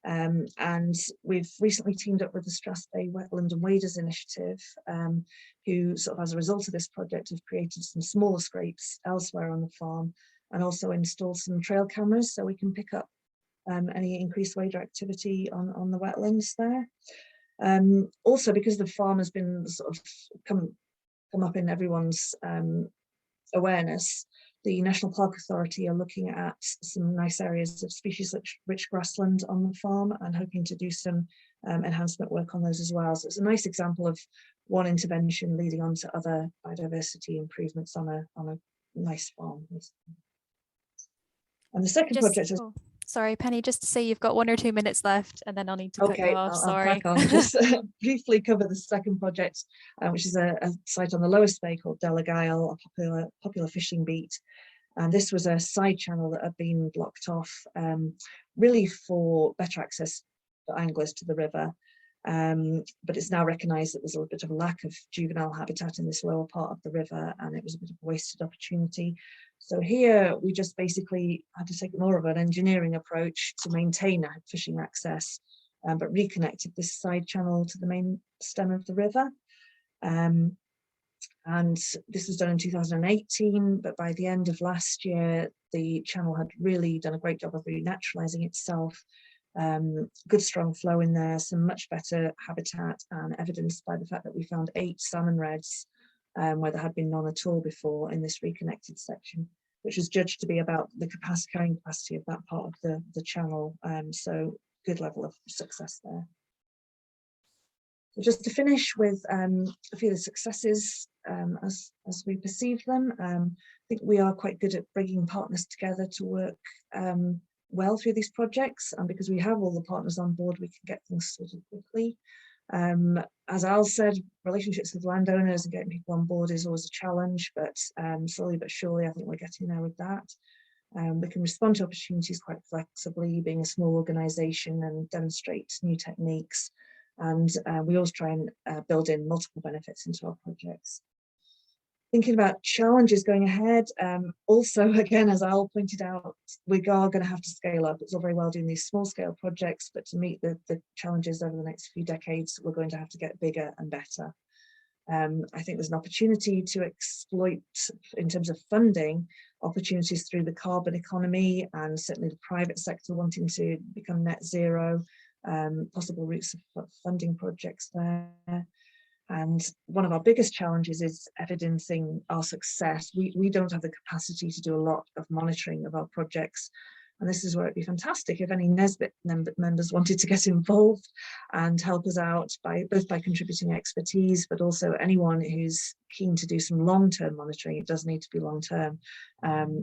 And we've recently teamed up with the Strathspey Wetland and Waders Initiative, who sort of as a result of this project have created some smaller scrapes elsewhere on the farm, and also installed some trail cameras so we can pick up any increased wader activity on the wetlands there. Also, because the farm has been sort of come up in everyone's awareness, the National Park Authority are looking at some nice areas of species-rich grassland on the farm and hoping to do some enhancement work on those as well. So it's a nice example of one intervention leading on to other biodiversity improvements on a nice farm. And the second project is... Sorry, Penny, just to say you've got 1 or 2 minutes left and then I'll need to cut you off. Sorry. I'll crack on. Just briefly cover the second project, which is a site on the Lower Spey called Delagail, a popular fishing beat. And this was a side channel that had been blocked off, really for better access for anglers to the river. But it's now recognised that there's a little bit of a lack of juvenile habitat in this lower part of the river, and it was a bit of a wasted opportunity. So here we just basically had to take more of an engineering approach to maintain fishing access, but reconnected this side channel to the main stem of the river. And this was done in 2018, but by the end of last year, the channel had really done a great job of renaturalizing itself. Good strong flow in there, some much better habitat, and evidenced by the fact that we found 8 salmon redds where there had been none at all before in this reconnected section, which was judged to be about the carrying capacity of that part of the channel. So good level of success there. So just to finish with a few of the successes as we perceive them, I think we are quite good at bringing partners together to work well through these projects, and because we have all the partners on board, we can get things sorted quickly. As Al said, relationships with landowners and getting people on board is always a challenge, but slowly but surely I think we're getting there with that. We can respond to opportunities quite flexibly, being a small organisation, and demonstrate new techniques. And we always try and build in multiple benefits into our projects. Thinking about challenges going ahead, also, again, as Al pointed out, we are going to have to scale up. It's all very well doing these small scale projects, but to meet the challenges over the next few decades, we're going to have to get bigger and better. I think there's an opportunity to exploit, in terms of funding, opportunities through the carbon economy, and certainly the private sector wanting to become net zero, possible routes of funding projects there. And one of our biggest challenges is evidencing our success. We don't have the capacity to do a lot of monitoring of our projects. And this is where it'd be fantastic if any NESBiP members wanted to get involved and help us out both by contributing expertise, but also anyone who's keen to do some long-term monitoring. It does need to be long-term.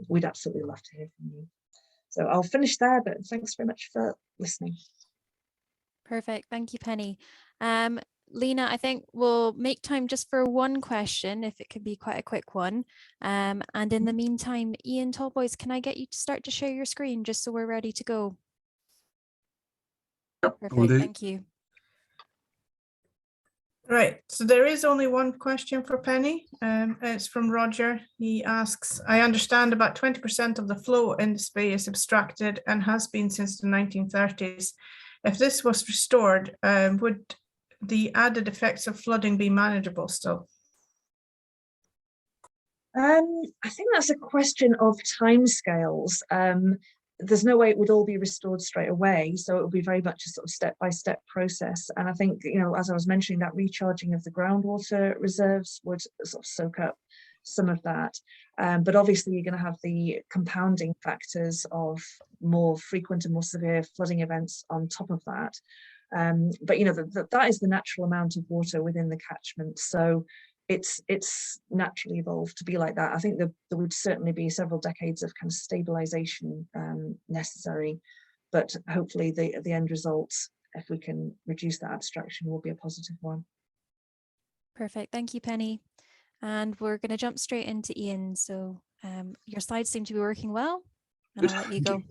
We'd absolutely love to hear from you. So I'll finish there, but thanks very much for listening. Perfect. Thank you, Penny. Lena, I think we'll make time just for one question, if it could be quite a quick one. And in the meantime, Ian, Talboys, can I get you to start to share your screen just so we're ready to go? Yep, perfect. Thank you. Right, so there is only one question for Penny. It's from Roger. He asks, I understand about 20% of the flow in the Spey is abstracted and has been since the 1930s. If this was restored, would the added effects of flooding be manageable still? I think that's a question of timescales. There's no way it would all be restored straight away, so it will be very much a sort of step-by-step process. And I think, you know, as I was mentioning, that recharging of the groundwater reserves would sort of soak up some of that. But obviously you're going to have the compounding factors of more frequent and more severe flooding events on top of that. But you know, that is the natural amount of water within the catchment, so it's naturally evolved to be like that. I think there would certainly be several decades of kind of stabilization necessary, but hopefully the end result, if we can reduce that abstraction, will be a positive one. Perfect. Thank you, Penny. And we're going to jump straight into Ian. So your slides seem to be working well, and I'll let you go.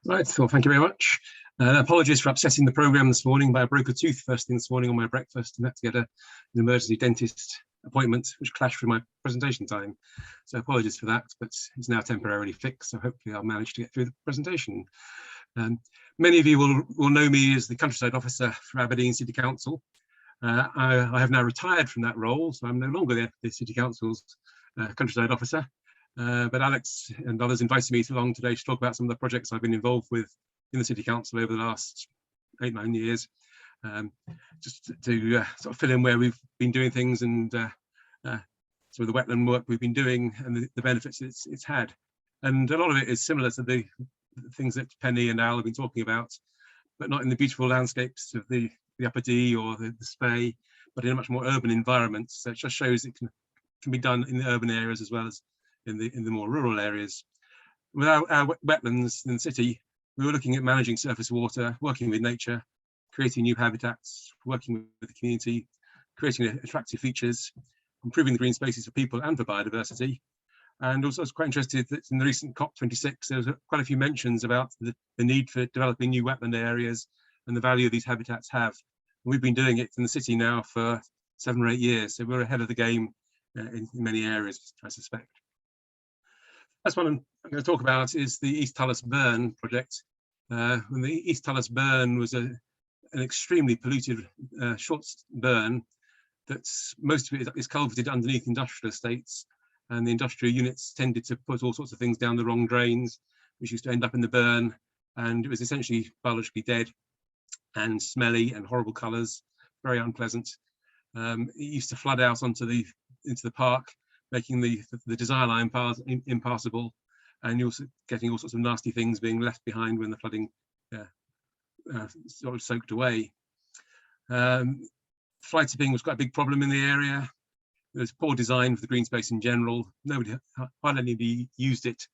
Right, so thank you very much. Apologies for upsetting the programme this morning, but I broke a tooth first thing this morning on my breakfast and had to get an emergency dentist appointment, which clashed with my presentation time. So apologies for that, but it's now temporarily fixed, so hopefully I'll manage to get through the presentation. Many of you will know me as the Countryside Officer for Aberdeen City Council. I have now retired from that role, so I'm no longer the City Council's Countryside Officer. But Alex and others invited me along today to talk about some of the projects I've been involved with in the City Council over the last 8-9 years, just to sort of fill in where we've been doing things and some of the wetland work we've been doing and the benefits it's had. And a lot of it is similar to the things that Penny and Al have been talking about, but not in the beautiful landscapes of the Upper Dee or the Spey, but in a much more urban environment. So it just shows it can be done in the urban areas as well as in the more rural areas. With our wetlands in the city, we were looking at managing surface water, working with nature, creating new habitats, working with the community, creating attractive features, improving the green spaces for people and for biodiversity. And also I was quite interested that in the recent COP26, there was quite a few mentions about the need for developing new wetland areas and the value these habitats have. And we've been doing it in the city now for 7 or 8 years, so we're ahead of the game in many areas, I suspect. First one I'm going to talk about is the East Tullis Burn project. When the East Tullis Burn was an extremely polluted short burn that's most of it is culverted underneath industrial estates, and the industrial units tended to put all sorts of things down the wrong drains, which used to end up in the burn, and it was essentially biologically dead and smelly and horrible colours, very unpleasant. It used to flood out into the park, making the desire line paths impassable, and you're also getting all sorts of nasty things being left behind when the flooding sort of soaked away. Fly tipping was quite a big problem in the area. There was poor design for the green space in general. Hardly anybody used it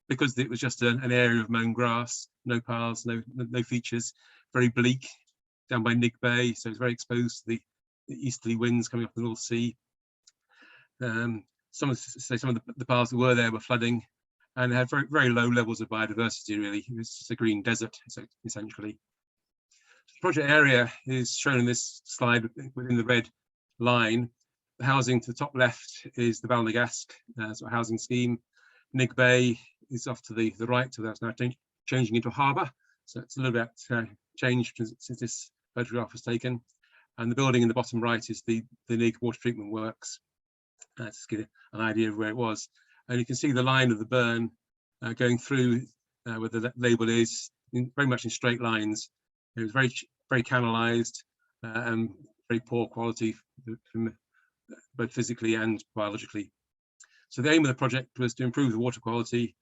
because it was just an area of mown grass, no paths, no features, very bleak down by Nig Bay, so it's very exposed to the easterly winds coming off the North Sea. Some of the paths that were there were flooding, and had very, very low levels of biodiversity, really. It was just a green desert, essentially. The project area is shown in this slide within the red line. The housing to the top left is the Balnagasque sort of housing scheme. Nig Bay is off to the right, so that's now changing into a harbour. So it's a little bit changed since this photograph was taken. And the building in the bottom right is the Nig water treatment works. Just to get an idea of where it was. And you can see the line of the burn going through where the label is, very much in straight lines. It was very canalised and very poor quality from both physically and biologically. So the aim of the project was to improve the water quality,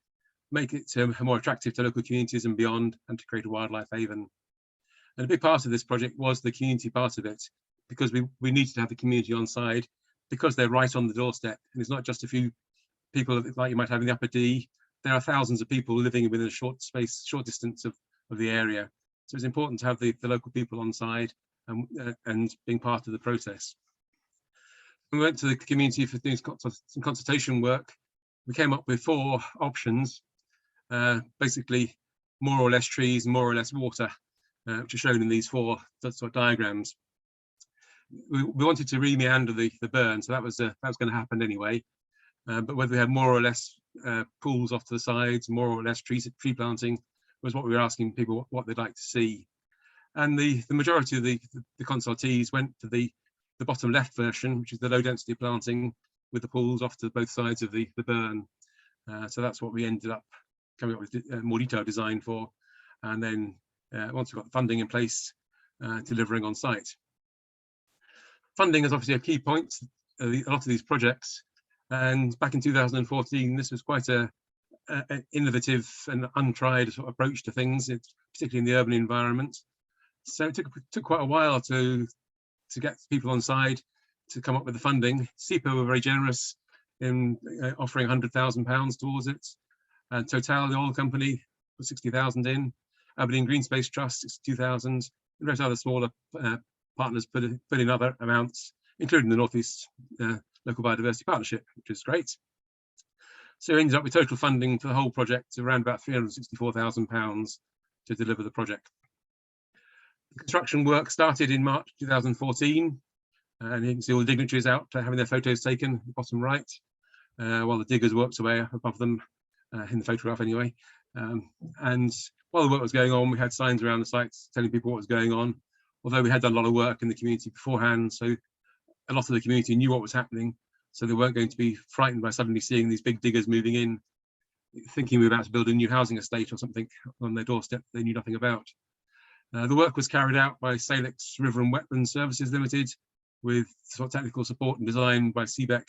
make it more attractive to local communities and beyond, and to create a wildlife haven. And a big part of this project was the community part of it, because we needed to have the community on side, because they're right on the doorstep. And it's not just a few people like you might have in the Upper Dee. There are thousands of people living within a short distance of the area. So it's important to have the local people on side and being part of the process. We went to the community for doing some consultation work. We came up with 4 options, basically more or less trees, more or less water, which are shown in these 4 sort of diagrams. We wanted to re-meander the burn, so that was going to happen anyway. But whether we had more or less pools off to the sides, more or less tree planting, was what we were asking people what they'd like to see. And the majority of the consultees went to the bottom left version, which is the low density planting with the pools off to both sides of the burn. So that's what we ended up coming up with a more detailed design for. And then once we've got the funding in place, delivering on site. Funding is obviously a key point of a lot of these projects. And back in 2014, this was quite an innovative and untried sort of approach to things, particularly in the urban environment. So it took quite a while to get people on side to come up with the funding. SEPA were very generous in offering £100,000 towards it. And Total, the oil company, put 60,000 in. Aberdeen Green Space Trust, 62,000. The rest of other smaller partners put in other amounts, including the North East Local Biodiversity Partnership, which is great. So we ended up with total funding for the whole project around about £364,000 to deliver the project. The construction work started in March 2014, and you can see all the dignitaries out having their photos taken, bottom right, while the diggers worked away above them, in the photograph anyway. And while the work was going on, we had signs around the sites telling people what was going on, although we had done a lot of work in the community beforehand, so a lot of the community knew what was happening, so they weren't going to be frightened by suddenly seeing these big diggers moving in, thinking we were about to build a new housing estate or something on their doorstep they knew nothing about. The work was carried out by Salix River and Wetlands Services Limited, with sort of technical support and design by CBEC,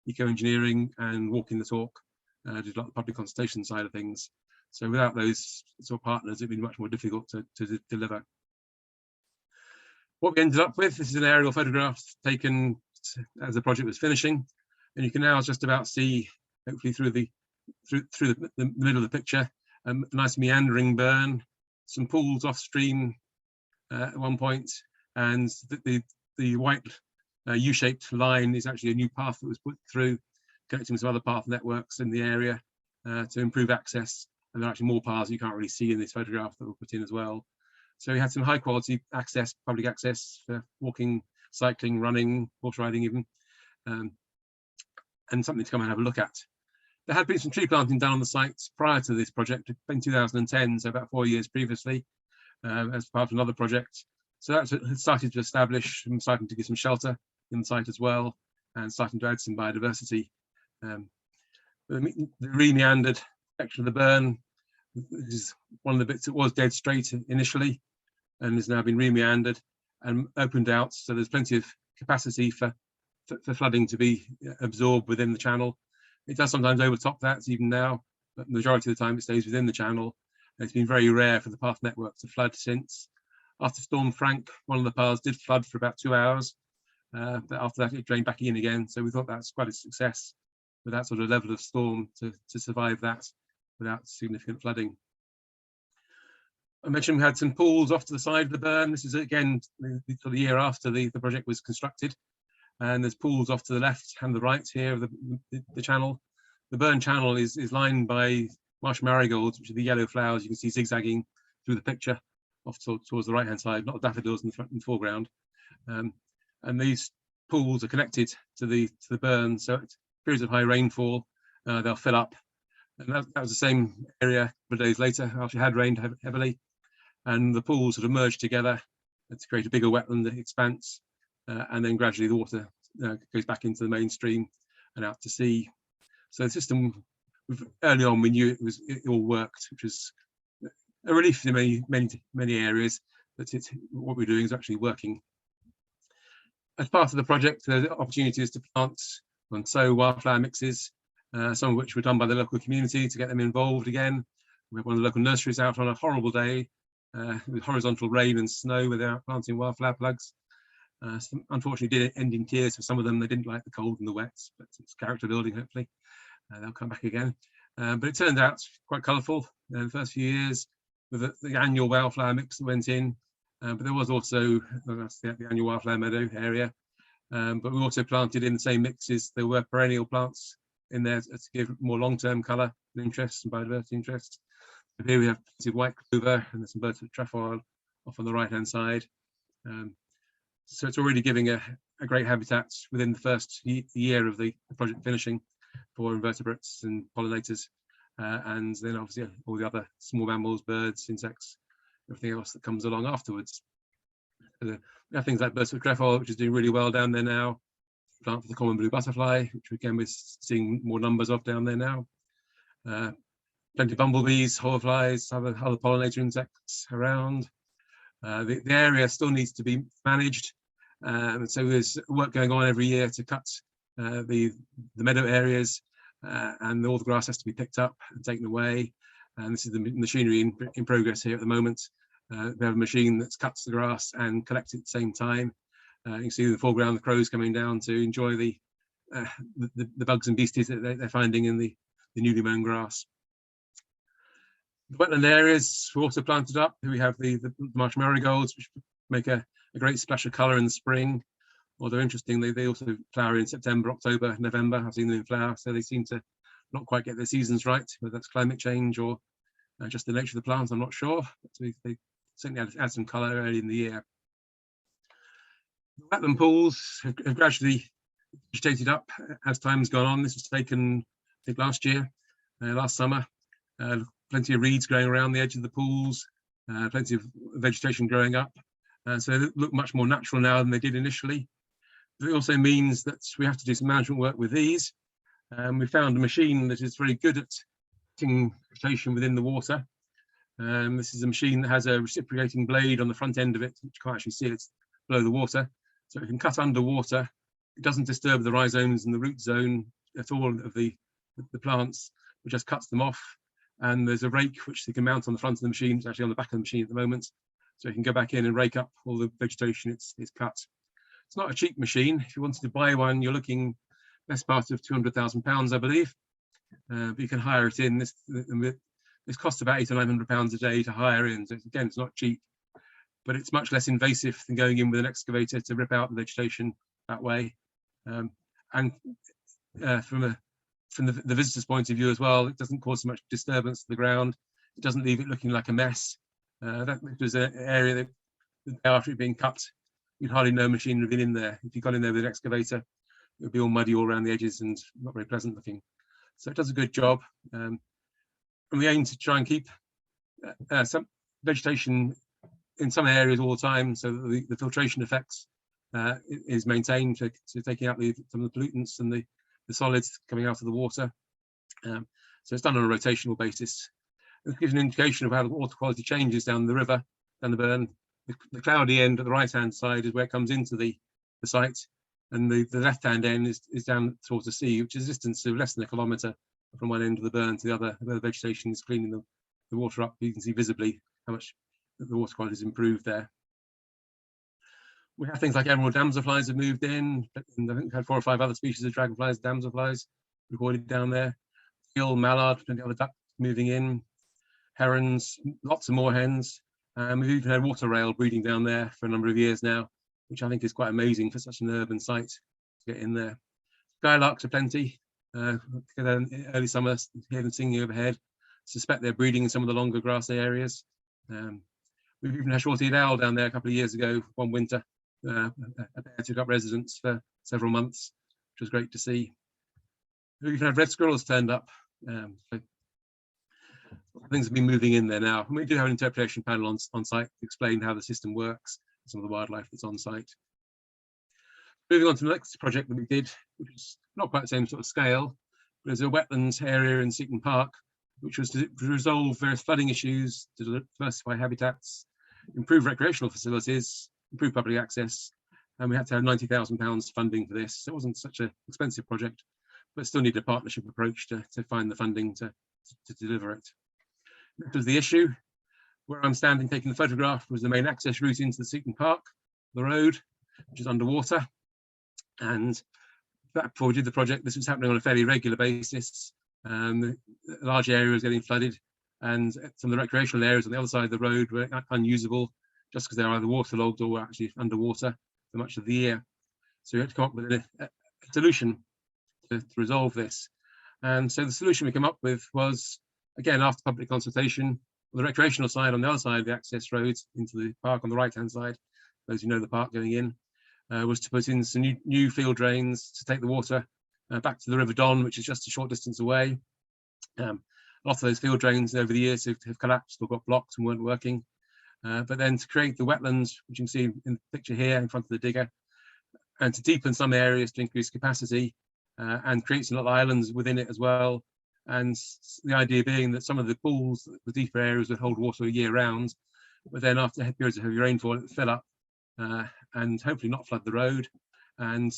Eco Engineering, and Walking the Talk, did a lot of the public consultation side of things. So without those sort of partners, it'd be much more difficult to deliver. What we ended up with, this is an aerial photograph taken as the project was finishing, and you can now just about see, hopefully through the middle of the picture, a nice meandering burn, some pools off stream at one point, and the white U-shaped line is actually a new path that was put through, connecting with some other path networks in the area to improve access. And there are actually more paths you can't really see in this photograph that were put in as well. So we had some high quality access, public access for walking, cycling, running, horse riding even, and something to come and have a look at. There had been some tree planting done on the site prior to this project in 2010, so about 4 years previously, as part of another project. So that's started to establish and starting to give some shelter in the site as well, and starting to add some biodiversity. The re-meandered section of the burn is one of the bits that was dead straight initially, and has now been re-meandered and opened out. So there's plenty of capacity for flooding to be absorbed within the channel. It does sometimes overtop that even now, but the majority of the time it stays within the channel. And it's been very rare for the path network to flood since. After Storm Frank, one of the paths did flood for about 2 hours. But after that, it drained back in again. So we thought that's quite a success with that sort of level of storm to survive that without significant flooding. I mentioned we had some pools off to the side of the burn. This is again for the year after the project was constructed. And there's pools off to the left and the right here of the channel. The burn channel is lined by marsh marigolds, which are the yellow flowers you can see zigzagging through the picture off towards the right hand side, not daffodils in the front and foreground. And these pools are connected to the burn, so at periods of high rainfall, they'll fill up. And that was the same area a couple of days later after it had rained heavily. And the pools sort of merge together to create a bigger wetland expanse. And then gradually the water goes back into the mainstream and out to sea. So the system, early on, we knew it all worked, which was a relief in many areas that what we're doing is actually working. As part of the project, there are opportunities to plant and sow wildflower mixes, some of which were done by the local community to get them involved again. We had one of the local nurseries out on a horrible day with horizontal rain and snow where they were planting wildflower plugs. Unfortunately, did end in tears for some of them. They didn't like the cold and the wet, but it's character building, hopefully. They'll come back again. But it turned out quite colourful in the first few years with the annual wildflower mix that went in. But there was also the annual wildflower meadow area. But we also planted in the same mixes. There were perennial plants in there to give more long-term colour and interest and biodiversity interest. So here we have white clover and there's some birds with trefoil off on the right-hand side. So it's already giving a great habitat within the first year of the project finishing for invertebrates and pollinators, and then obviously all the other small mammals, birds, insects, everything else that comes along afterwards. We have things like birds with trefoil, which is doing really well down there now. Plant for the common blue butterfly, which again we're seeing more numbers of down there now. Plenty of bumblebees, hoverflies, other pollinator insects around. The area still needs to be managed, so there's work going on every year to cut the meadow areas, and all the grass has to be picked up and taken away. And this is the machinery in progress here at the moment. We have a machine that cuts the grass and collects it at the same time. You can see in the foreground the crows coming down to enjoy the bugs and beasties that they're finding in the newly mown grass. The wetland areas were also planted up. We have the marsh marigolds, which make a great splash of colour in the spring. Although interestingly, they also flower in September, October, November. I've seen them in flower, so they seem to not quite get their seasons right, whether that's climate change or just the nature of the plants, I'm not sure. But they certainly add some colour early in the year. The wetland pools have gradually vegetated up as time's gone on. This was taken, I think, last year, last summer. Plenty of reeds growing around the edge of the pools, plenty of vegetation growing up. So they look much more natural now than they did initially. But it also means that we have to do some management work with these. We found a machine that is very good at getting vegetation within the water. This is a machine that has a reciprocating blade on the front end of it, which you can't actually see, it's below the water. So it can cut underwater. It doesn't disturb the rhizomes and the root zone at all of the plants. It just cuts them off. And there's a rake which they can mount on the front of the machine. It's actually on the back of the machine at the moment. So you can go back in and rake up all the vegetation it's cut. It's not a cheap machine. If you wanted to buy one, you're looking best part of £200,000, I believe. But you can hire it in. This costs about £800 or £900 a day to hire in. So again, it's not cheap, but it's much less invasive than going in with an excavator to rip out the vegetation that way. And from the visitor's point of view as well, it doesn't cause so much disturbance to the ground. It doesn't leave it looking like a mess. That was an area that after it being cut, you'd hardly know machine had been in there. If you got in there with an excavator, it would be all muddy all around the edges and not very pleasant looking. So it does a good job. And we aim to try and keep some vegetation in some areas all the time, so that the filtration effects is maintained to taking out some of the pollutants and the solids coming out of the water. So it's done on a rotational basis. It gives an indication of how the water quality changes down the river, down the burn. The cloudy end at the right-hand side is where it comes into the site, and the left-hand end is down towards the sea, which is a distance of less than 1 kilometre from one end of the burn to the other, where the vegetation is cleaning the water up. You can see visibly how much the water quality has improved there. We have things like emerald damselflies have moved in, and I think we've had 4 or 5 other species of dragonflies, damselflies recorded down there. Teal, mallard, plenty of other ducks moving in, herons, lots of moorhens. We've even had water rail breeding down there for a number of years now, which I think is quite amazing for such an urban site to get in there. Skylarks are plenty. Early summer, hear them singing overhead. Suspect they're breeding in some of the longer grassy areas. We've even had short-eared owl down there a couple of years ago, one winter. A bear took up residence for several months, which was great to see. We've even had red squirrels turned up. So things have been moving in there now. And we do have an interpretation panel on site to explain how the system works, some of the wildlife that's on site. Moving on to the next project that we did, which is not quite the same sort of scale, but there's a wetlands area in Seaton Park, which was to resolve various flooding issues, to diversify habitats, improve recreational facilities, improve public access, and we had to have £90,000 funding for this. It wasn't such an expensive project, but still needed a partnership approach to find the funding to deliver it. That was the issue. Where I'm standing taking the photograph was the main access route into the Seaton Park, the road, which is underwater. And before we did the project, this was happening on a fairly regular basis. The large area was getting flooded, and some of the recreational areas on the other side of the road were unusable just because they're either waterlogged or were actually underwater for much of the year. So we had to come up with a solution to resolve this. And so the solution we came up with was, again, after public consultation, on the recreational side, on the other side of the access roads into the park on the right-hand side, those who know the park going in, was to put in some new field drains to take the water back to the River Don, which is just a short distance away. A lot of those field drains over the years have collapsed or got blocked and weren't working. But then to create the wetlands, which you can see in the picture here in front of the digger, and to deepen some areas to increase capacity and create some little islands within it as well. And the idea being that some of the pools, the deeper areas, would hold water year round, but then after periods of heavy rainfall, it would fill up and hopefully not flood the road, and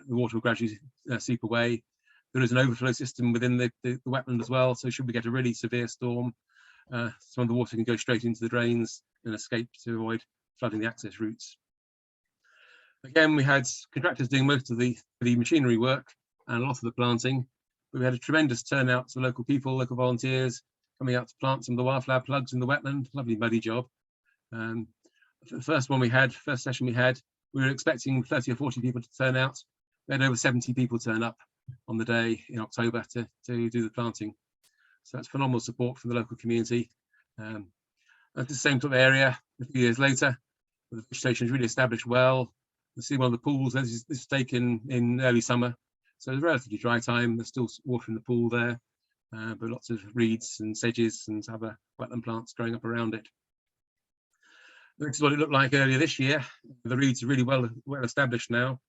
the water will gradually seep away. There is an overflow system within the wetland as well, so should we get a really severe storm, some of the water can go straight into the drains and escape to avoid flooding the access routes. Again, we had contractors doing most of the machinery work and a lot of the planting. We had a tremendous turnout to local people, local volunteers coming out to plant some of the wildflower plugs in the wetland. Lovely muddy job. The first session we had, we were expecting 30 or 40 people to turn out. We had over 70 people turn up on the day in October to do the planting. So that's phenomenal support from the local community. At the same sort of area, a few years later, the vegetation is really established well. You see one of the pools, this is taken in early summer. So it's a relatively dry time. There's still water in the pool there, but lots of reeds and sedges and other wetland plants growing up around it. This is what it looked like earlier this year. The reeds are really well established now.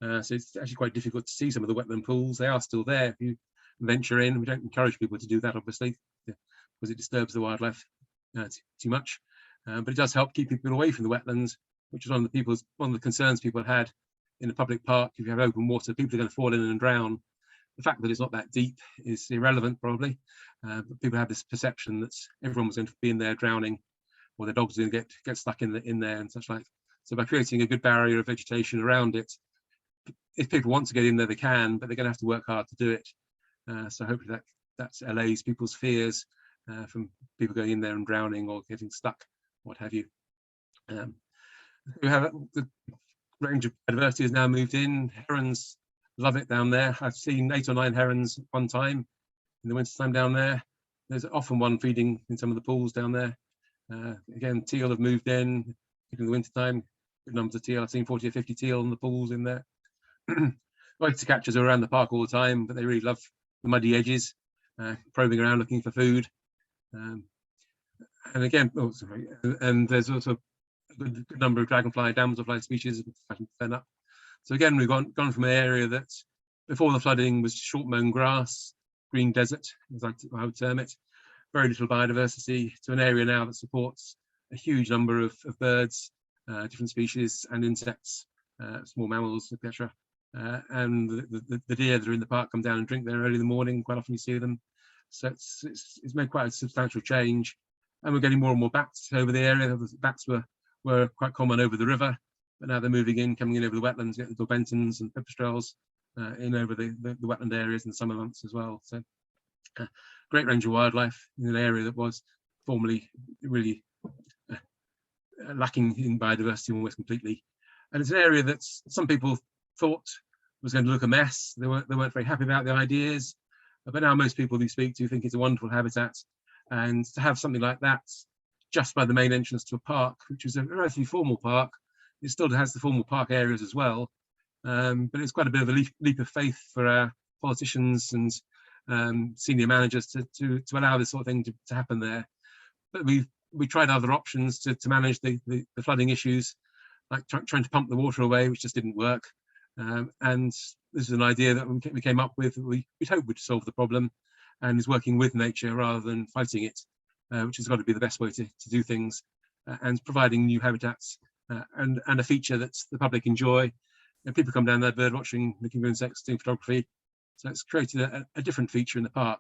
So it's actually quite difficult to see some of the wetland pools. They are still there if you venture in. We don't encourage people to do that, obviously, because it disturbs the wildlife too much. But it does help keep people away from the wetlands, which is one of the concerns people had in a public park. If you have open water, people are going to fall in and drown. The fact that it's not that deep is irrelevant, probably. But people have this perception that everyone was going to be in there drowning, or their dogs are going to get stuck in there and such like. So by creating a good barrier of vegetation around it, if people want to get in there, they can, but they're going to have to work hard to do it. So hopefully that allays people's fears from people going in there and drowning or getting stuck, what have you. We have the range of biodiversity has now moved in. Herons love it down there. I've seen 8 or 9 herons at one time in the winter time down there. There's often one feeding in some of the pools down there. Again, teal have moved in the winter time. Good numbers of teal. I've seen 40 or 50 teal in the pools in there. Oyster catchers are around the park all the time, but they really love muddy edges, probing around looking for food. And again, and there's also a good number of dragonfly, damselfly species fed up. So again, we've gone from an area that before the flooding was short mown grass, green desert, as I would term it, very little biodiversity, to an area now that supports a huge number of birds, different species and insects, small mammals, etc. And the deer that are in the park come down and drink there early in the morning. Quite often you see them. So it's made quite a substantial change. And we're getting more and more bats over the area. The bats were quite common over the river, but now they're moving in, coming in over the wetlands, getting the Dorbentons and pipistrelles in over the wetland areas in the summer months as well. So great range of wildlife in an area that was formerly really lacking in biodiversity almost completely. And it's an area that some people thought was going to look a mess. They weren't very happy about the ideas, but now most people you speak to think it's a wonderful habitat. And to have something like that just by the main entrance to a park, which is a relatively formal park, it still has the formal park areas as well. But it's quite a bit of a leap of faith for our politicians and senior managers to allow this sort of thing to happen there. But we tried other options to manage the flooding issues, like trying to pump the water away, which just didn't work. And this is an idea that we came up with, we'd hope would solve the problem, and is working with nature rather than fighting it, which has got to be the best way to do things, and providing new habitats and a feature that the public enjoy. And people come down there bird watching, looking for insects, doing photography. So it's created a different feature in the park.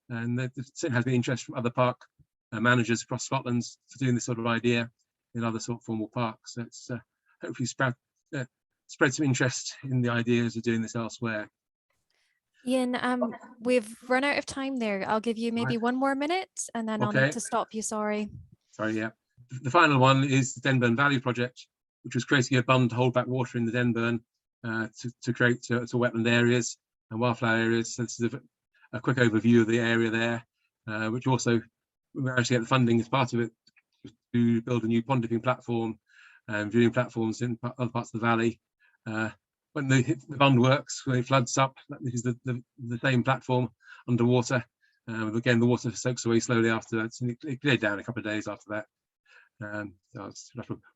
And there certainly has been interest from other park managers across Scotland for doing this sort of idea in other sort of formal parks. So it's hopefully spread some interest in the ideas of doing this elsewhere. Ian, we've run out of time there. I'll give you maybe 1 more minute and then I'll need to stop you, sorry. Sorry, yeah. The final one is the Denburn Valley project, which was creating a bund to hold back water in the Denburn to create to wetland areas and wildflower areas. So this is a quick overview of the area there, which also we managed to get the funding as part of it to build a new pond dipping platform and viewing platforms in other parts of the valley. When the bund works, when it floods up, this is the same platform underwater. Again, the water soaks away slowly after that. So it cleared down a couple of days after that.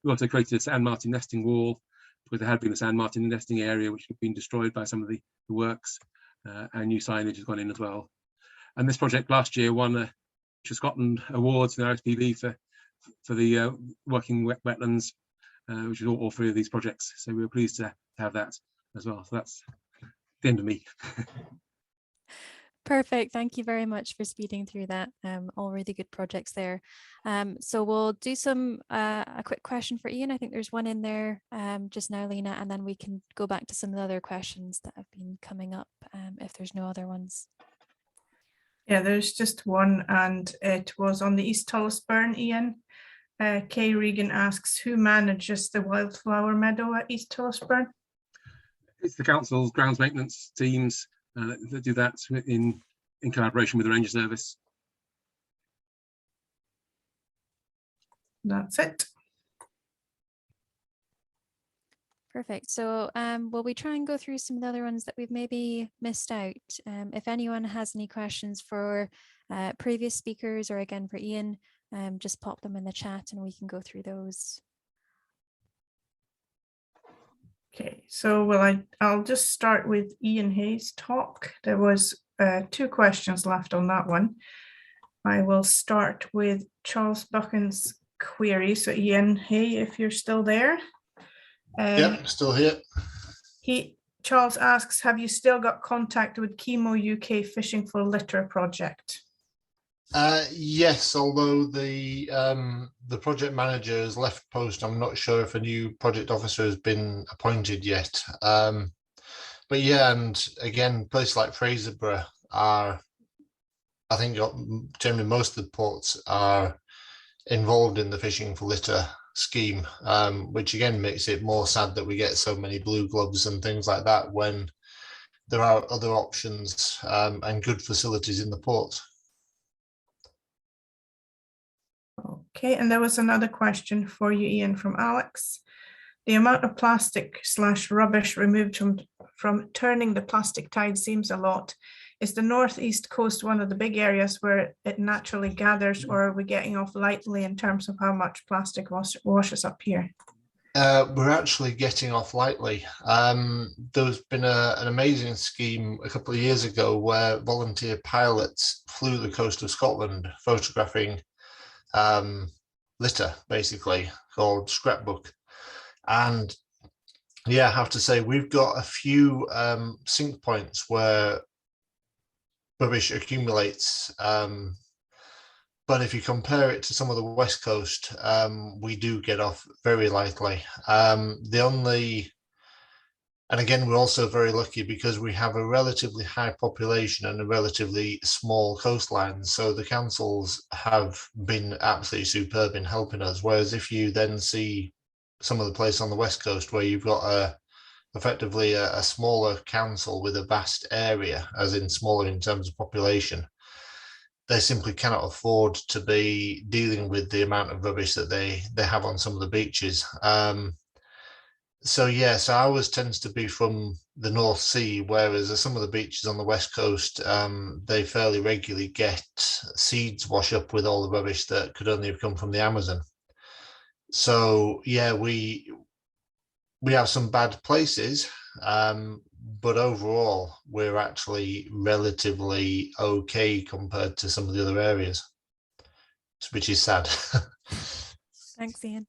We also created a sand martin nesting wall, because there had been a sand martin nesting area which had been destroyed by some of the works, and new signage has gone in as well. And this project last year won a Scotland awards in the RSPB for the working wetlands, which is all 3 of these projects. So we were pleased to have that as well. So that's the end of me. Perfect. Thank you very much for speeding through that. All really good projects there. So we'll do a quick question for Ian. I think there's one in there just now, Lena, and then we can go back to some of the other questions that have been coming up if there's no other ones. Yeah, there's just one, and it was on the East Tullisburn, Ian. Kay Regan asks, who manages the wildflower meadow at East Tullisburn? It's the council's grounds maintenance teams that do that in collaboration with the Ranger Service. That's it. Perfect. So will we try and go through some of the other ones that we've maybe missed out? If anyone has any questions for previous speakers or again for Ian, just pop them in the chat and we can go through those. Okay, so I'll just start with Ian Hay's talk. There was 2 questions left on that one. I will start with Charles Buchan's query. So Ian Hay, if you're still there. Yep, still here. Charles asks, have you still got contact with Chemo UK Fishing for Litter project? Yes, although the project manager has left post, I'm not sure if a new project officer has been appointed yet. But yeah, and again, places like Fraserburgh are, I think generally most of the ports are involved in the Fishing for Litter scheme, which again makes it more sad that we get so many blue gloves and things like that when there are other options and good facilities in the port. Okay, and there was another question for you, Ian, from Alex. The amount of plastic/rubbish removed from turning the plastic tide seems a lot. Is the northeast coast one of the big areas where it naturally gathers, or are we getting off lightly in terms of how much plastic washes up here? We're actually getting off lightly. There's been an amazing scheme a couple of years ago where volunteer pilots flew the coast of Scotland photographing litter, basically, called Scrapbook. And yeah, I have to say, we've got a few sink points where rubbish accumulates. But if you compare it to some of the West Coast, we do get off very lightly. And again, we're also very lucky because we have a relatively high population and a relatively small coastline. So the councils have been absolutely superb in helping us. Whereas if you then see some of the places on the West Coast where you've got effectively a smaller council with a vast area, as in smaller in terms of population, they simply cannot afford to be dealing with the amount of rubbish that they have on some of the beaches. So yes, ours tends to be from the North Sea, whereas some of the beaches on the West Coast, they fairly regularly get seeds wash up with all the rubbish that could only have come from the Amazon. So yeah, we have some bad places, but overall, we're actually relatively okay compared to some of the other areas, which is sad. Thanks, Ian.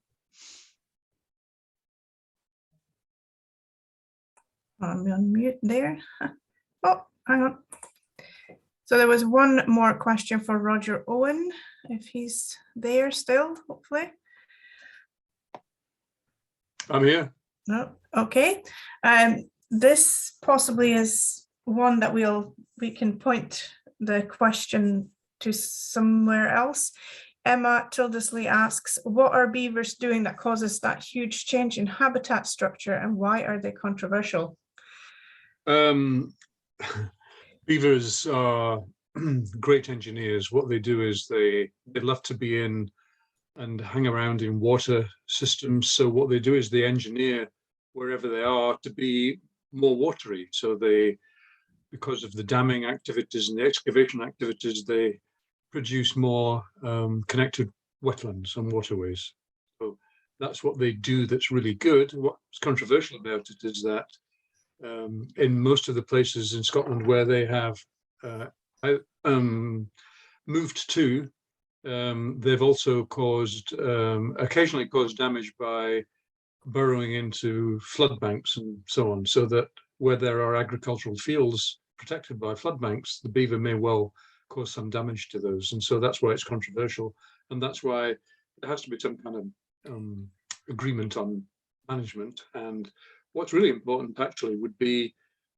I'm on mute there. Oh, hang on. So there was one more question for Roger Owen, if he's there still, hopefully. I'm here. No, okay. This possibly is one that we can point the question to somewhere else. Emma Tildesley asks, what are beavers doing that causes that huge change in habitat structure, and why are they controversial? Beavers are great engineers. What they do is they love to be in and hang around in water systems. So what they do is they engineer wherever they are to be more watery. So they, because of the damming activities and the excavation activities, they produce more connected wetlands and waterways. So that's what they do that's really good. What's controversial about it is that in most of the places in Scotland where they have moved to, they've also occasionally caused damage by burrowing into flood banks and so on, so that where there are agricultural fields protected by flood banks, the beaver may well cause some damage to those. And so that's why it's controversial. And that's why there has to be some kind of agreement on management. And what's really important actually would be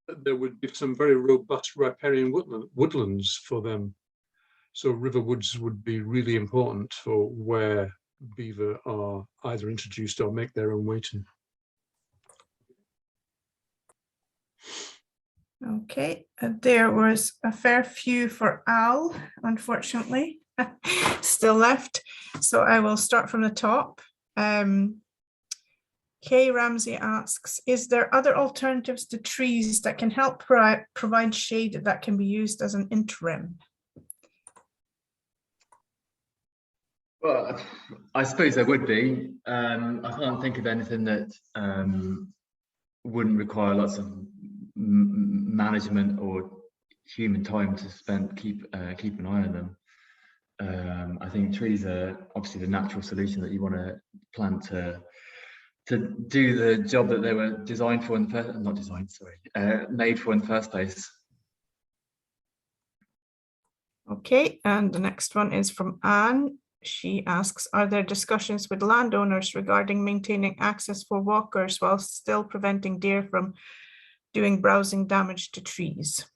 that there would be some very robust riparian woodlands for them. So river woods would be really important for where beaver are either introduced or make their own way to. Okay, there was a fair few for Al, unfortunately, still left. So I will start from the top. Kay Ramsey asks, is there other alternatives to trees that can help provide shade that can be used as an interim? Well, I suppose there would be. I can't think of anything that wouldn't require lots of management or human time to keep an eye on them. I think trees are obviously the natural solution that you want to plant to do the job that they were designed for in the first, not designed, sorry, made for in the first place. Okay, and the next one is from Anne. She asks, are there discussions with landowners regarding maintaining access for walkers while still preventing deer from doing browsing damage to trees?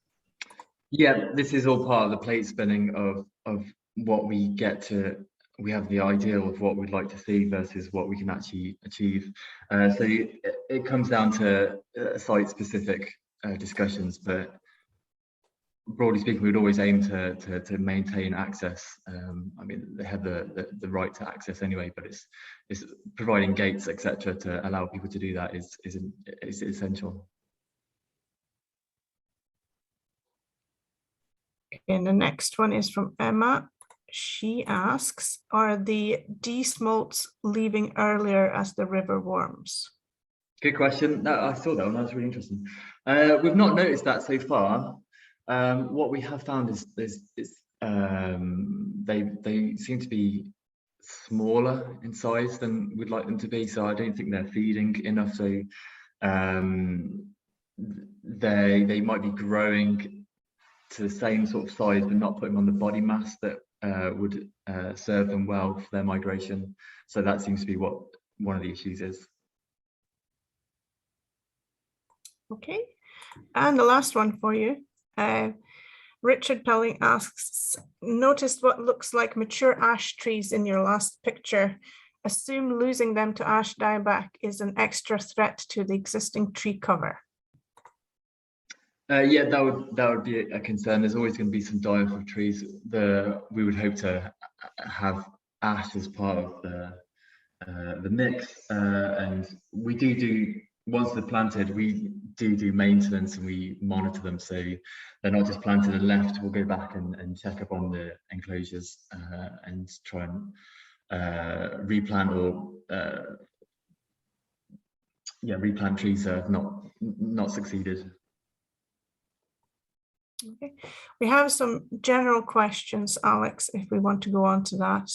Yeah, this is all part of the plate spinning of what we get to. We have the ideal of what we'd like to see versus what we can actually achieve. So it comes down to site-specific discussions, but broadly speaking, we'd always aim to maintain access. I mean, they have the right to access anyway, but it's providing gates, etc., to allow people to do that is essential. And the next one is from Emma. She asks, are the desmolts leaving earlier as the river warms? Good question. No, I saw that one. That was really interesting. We've not noticed that so far. What we have found is they seem to be smaller in size than we'd like them to be. So I don't think they're feeding enough. So they might be growing to the same sort of size, but not putting on the body mass that would serve them well for their migration. So that seems to be what one of the issues is. Okay, and the last one for you. Richard Pelling asks, noticed what looks like mature ash trees in your last picture. Assume losing them to ash dieback is an extra threat to the existing tree cover. Yeah, that would be a concern. There's always going to be some die-off of trees. We would hope to have ash as part of the mix, and we do once they're planted, we do maintenance and we monitor them, so they're not just planted and left. We'll go back and check up on the enclosures and try and replant or replant trees that have not succeeded. Okay, we have some general questions, Alex, if we want to go on to that.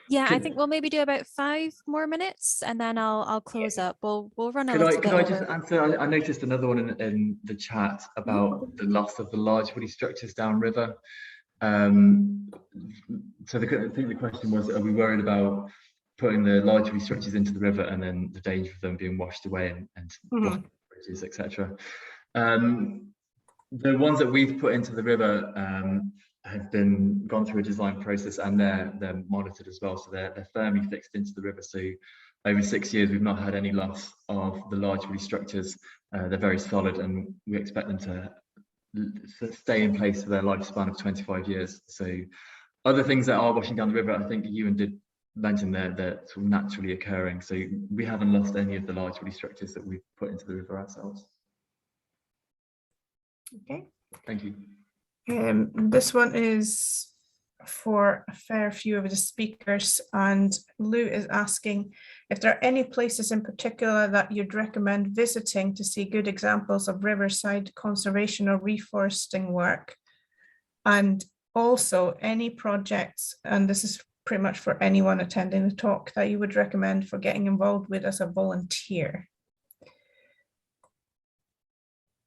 Yeah, I think we'll maybe do about 5 more minutes and then I'll close up. We'll run a little bit Could I over. just answer? I noticed another one in the chat about the loss of the large woody structures downriver. So I think the question was, are we worried about putting the large woody structures into the river and then the danger of them being washed away and bridges, etc. The ones that we've put into the river have gone through a design process, and they're monitored as well, so they're firmly fixed into the river. So over 6 years, we've not had any loss of the large woody structures. They're very solid, and we expect them to stay in place for their lifespan of 25 years. So other things that are washing down the river, I think Ewan did mention they're sort of naturally occurring. So we haven't lost any of the large woody structures that we've put into the river ourselves. Okay. Thank you. This one is for a fair few of the speakers, and Lou is asking if there are any places in particular that you'd recommend visiting to see good examples of riverside conservation or reforesting work, and also any projects, and this is pretty much for anyone attending the talk, that you would recommend for getting involved with as a volunteer.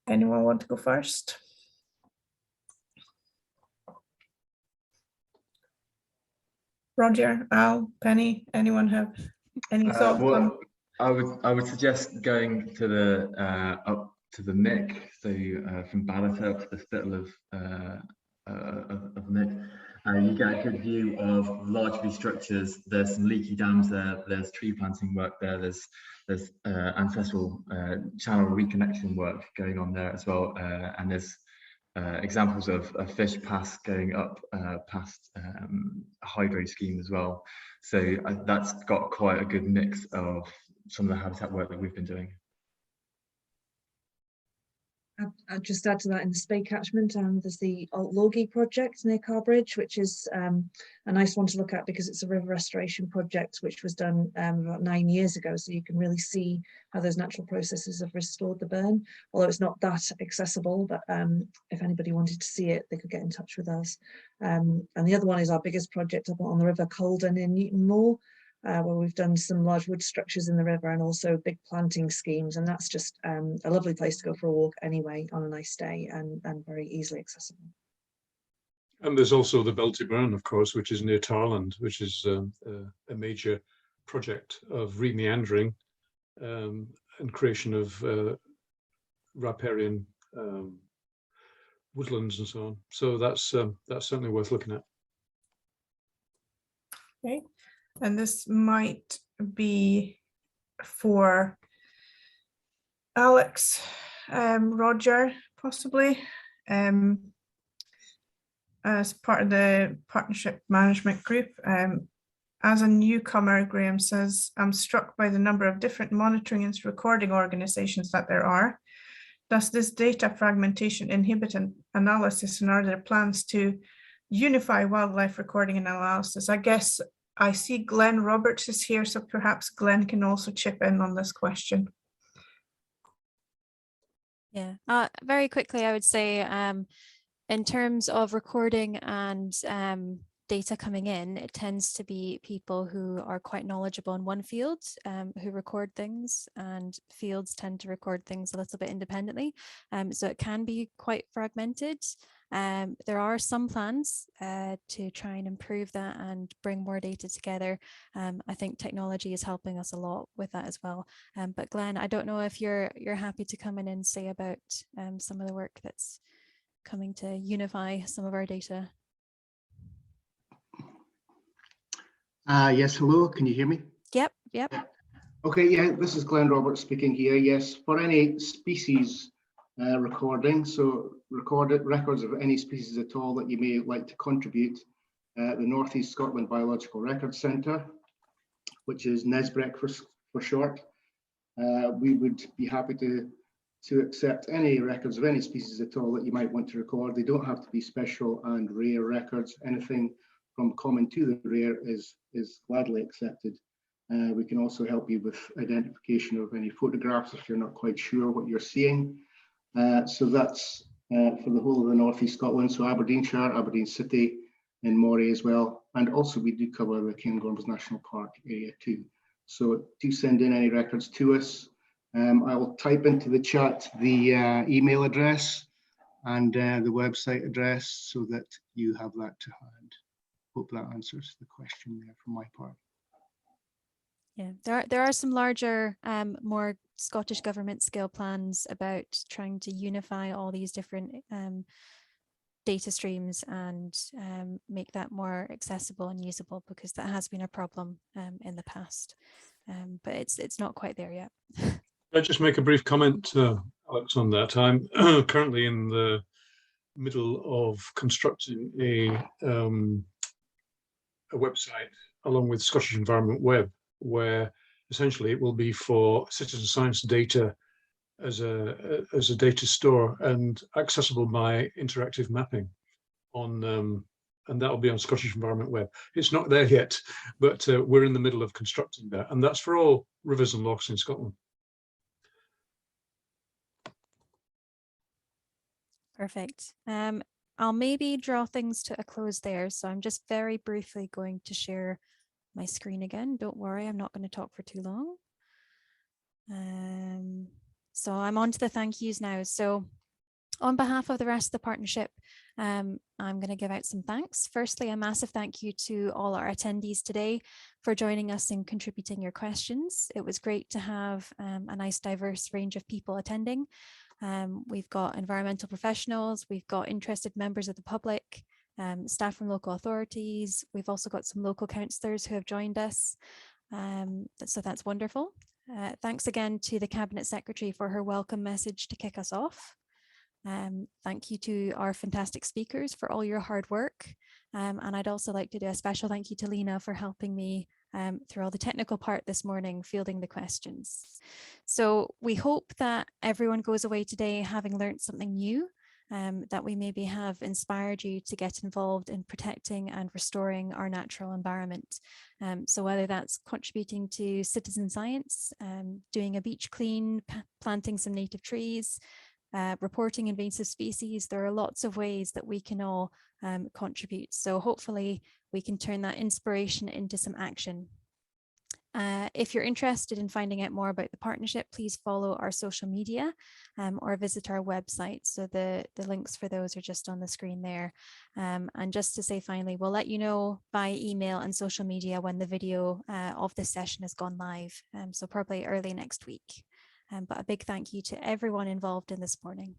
Anyone want to go first? Roger, Al, Penny, anyone have any thoughts? Well, I would suggest going to the up to the Mick, so from Ballater up to the spittle of Mick. You get a good view of large woody structures. There's some leaky dams there. There's tree planting work there. There's ancestral channel reconnection work going on there as well, and there's examples of fish paths going up past a hydro scheme as well. So that's got quite a good mix of some of the habitat work that we've been doing. I'll just add to that, in the Spey catchment, there's the Alt Logie project near Carbridge, which is a nice one to look at because it's a river restoration project which was done about 9 years ago. So you can really see how those natural processes have restored the burn, although it's not that accessible. But if anybody wanted to see it, they could get in touch with us. And the other one is our biggest project up on the River Colden in Newton Moor, where we've done some large wood structures in the river and also big planting schemes, and that's just a lovely place to go for a walk anyway on a nice day, and very easily accessible. And there's also the Belty Burn, of course, which is near Tarland, which is a major project of remeandering and creation of riparian woodlands and so on. So that's certainly worth looking at. Okay. And this might be for Alex, Roger, possibly. as part of the partnership management group. As a newcomer, Graham says, I'm struck by the number of different monitoring and recording organisations that there are. Does this data fragmentation inhibit an analysis, and are there plans to unify wildlife recording and analysis? I guess I see Glenn Roberts is here, so perhaps Glenn can also chip in on this question. Yeah, very quickly, I would say in terms of recording and data coming in, it tends to be people who are quite knowledgeable in one field who record things, and fields tend to record things a little bit independently. So it can be quite fragmented. There are some plans to try and improve that and bring more data together. I think technology is helping us a lot with that as well. But Glenn, I don't know if you're happy to come in and say about some of the work that's coming to unify some of our data. Yes, hello, can you hear me? Yep. Okay, yeah, this is Glenn Roberts speaking here. Yes, for any species recording, so records of any species at all that you may like to contribute, the North East Scotland Biological Records Centre, which is NESBiP for short, we would be happy to accept any records of any species at all that you might want to record. They don't have to be special and rare records. Anything from common to the rare is gladly accepted. We can also help you with identification of any photographs if you're not quite sure what you're seeing. So that's for the whole of the North East Scotland, so Aberdeenshire, Aberdeen City, and Moray as well. And also we do cover the Cairngorms National Park area too. So do send in any records to us. I will type into the chat the email address and the website address so that you have that to hand. Hope that answers the question there from my part. Yeah, there are some larger, more Scottish government scale plans about trying to unify all these different data streams and make that more accessible and usable, because that has been a problem in the past, but it's not quite there yet. I'll just make a brief comment, Alex, on that. I'm currently in the middle of constructing a website along with Scottish Environment Web, where essentially it will be for citizen science data as a data store and accessible by interactive mapping on, and that will be on Scottish Environment Web. It's not there yet, but we're in the middle of constructing that, and that's for all rivers and lochs in Scotland. Perfect. I'll maybe draw things to a close there. So I'm just very briefly going to share my screen again. Don't worry, I'm not going to talk for too long. So I'm on to the thank yous now. So on behalf of the rest of the partnership, I'm going to give out some thanks. Firstly, a massive thank you to all our attendees today for joining us and contributing your questions. It was great to have a nice diverse range of people attending. We've got environmental professionals, we've got interested members of the public, staff from local authorities. We've also got some local councillors who have joined us. So that's wonderful. Thanks again to the Cabinet Secretary for her welcome message to kick us off. Thank you to our fantastic speakers for all your hard work. And I'd also like to do a special thank you to Lena for helping me through all the technical part this morning, fielding the questions. So we hope that everyone goes away today having learned something new, that we maybe have inspired you to get involved in protecting and restoring our natural environment. So whether that's contributing to citizen science, doing a beach clean, planting some native trees, reporting invasive species, there are lots of ways that we can all contribute. So hopefully we can turn that inspiration into some action. If you're interested in finding out more about the partnership, please follow our social media or visit our website. So the links for those are just on the screen there. And just to say finally, we'll let you know by email and social media when the video of this session has gone live. So probably early next week. But a big thank you to everyone involved in this morning.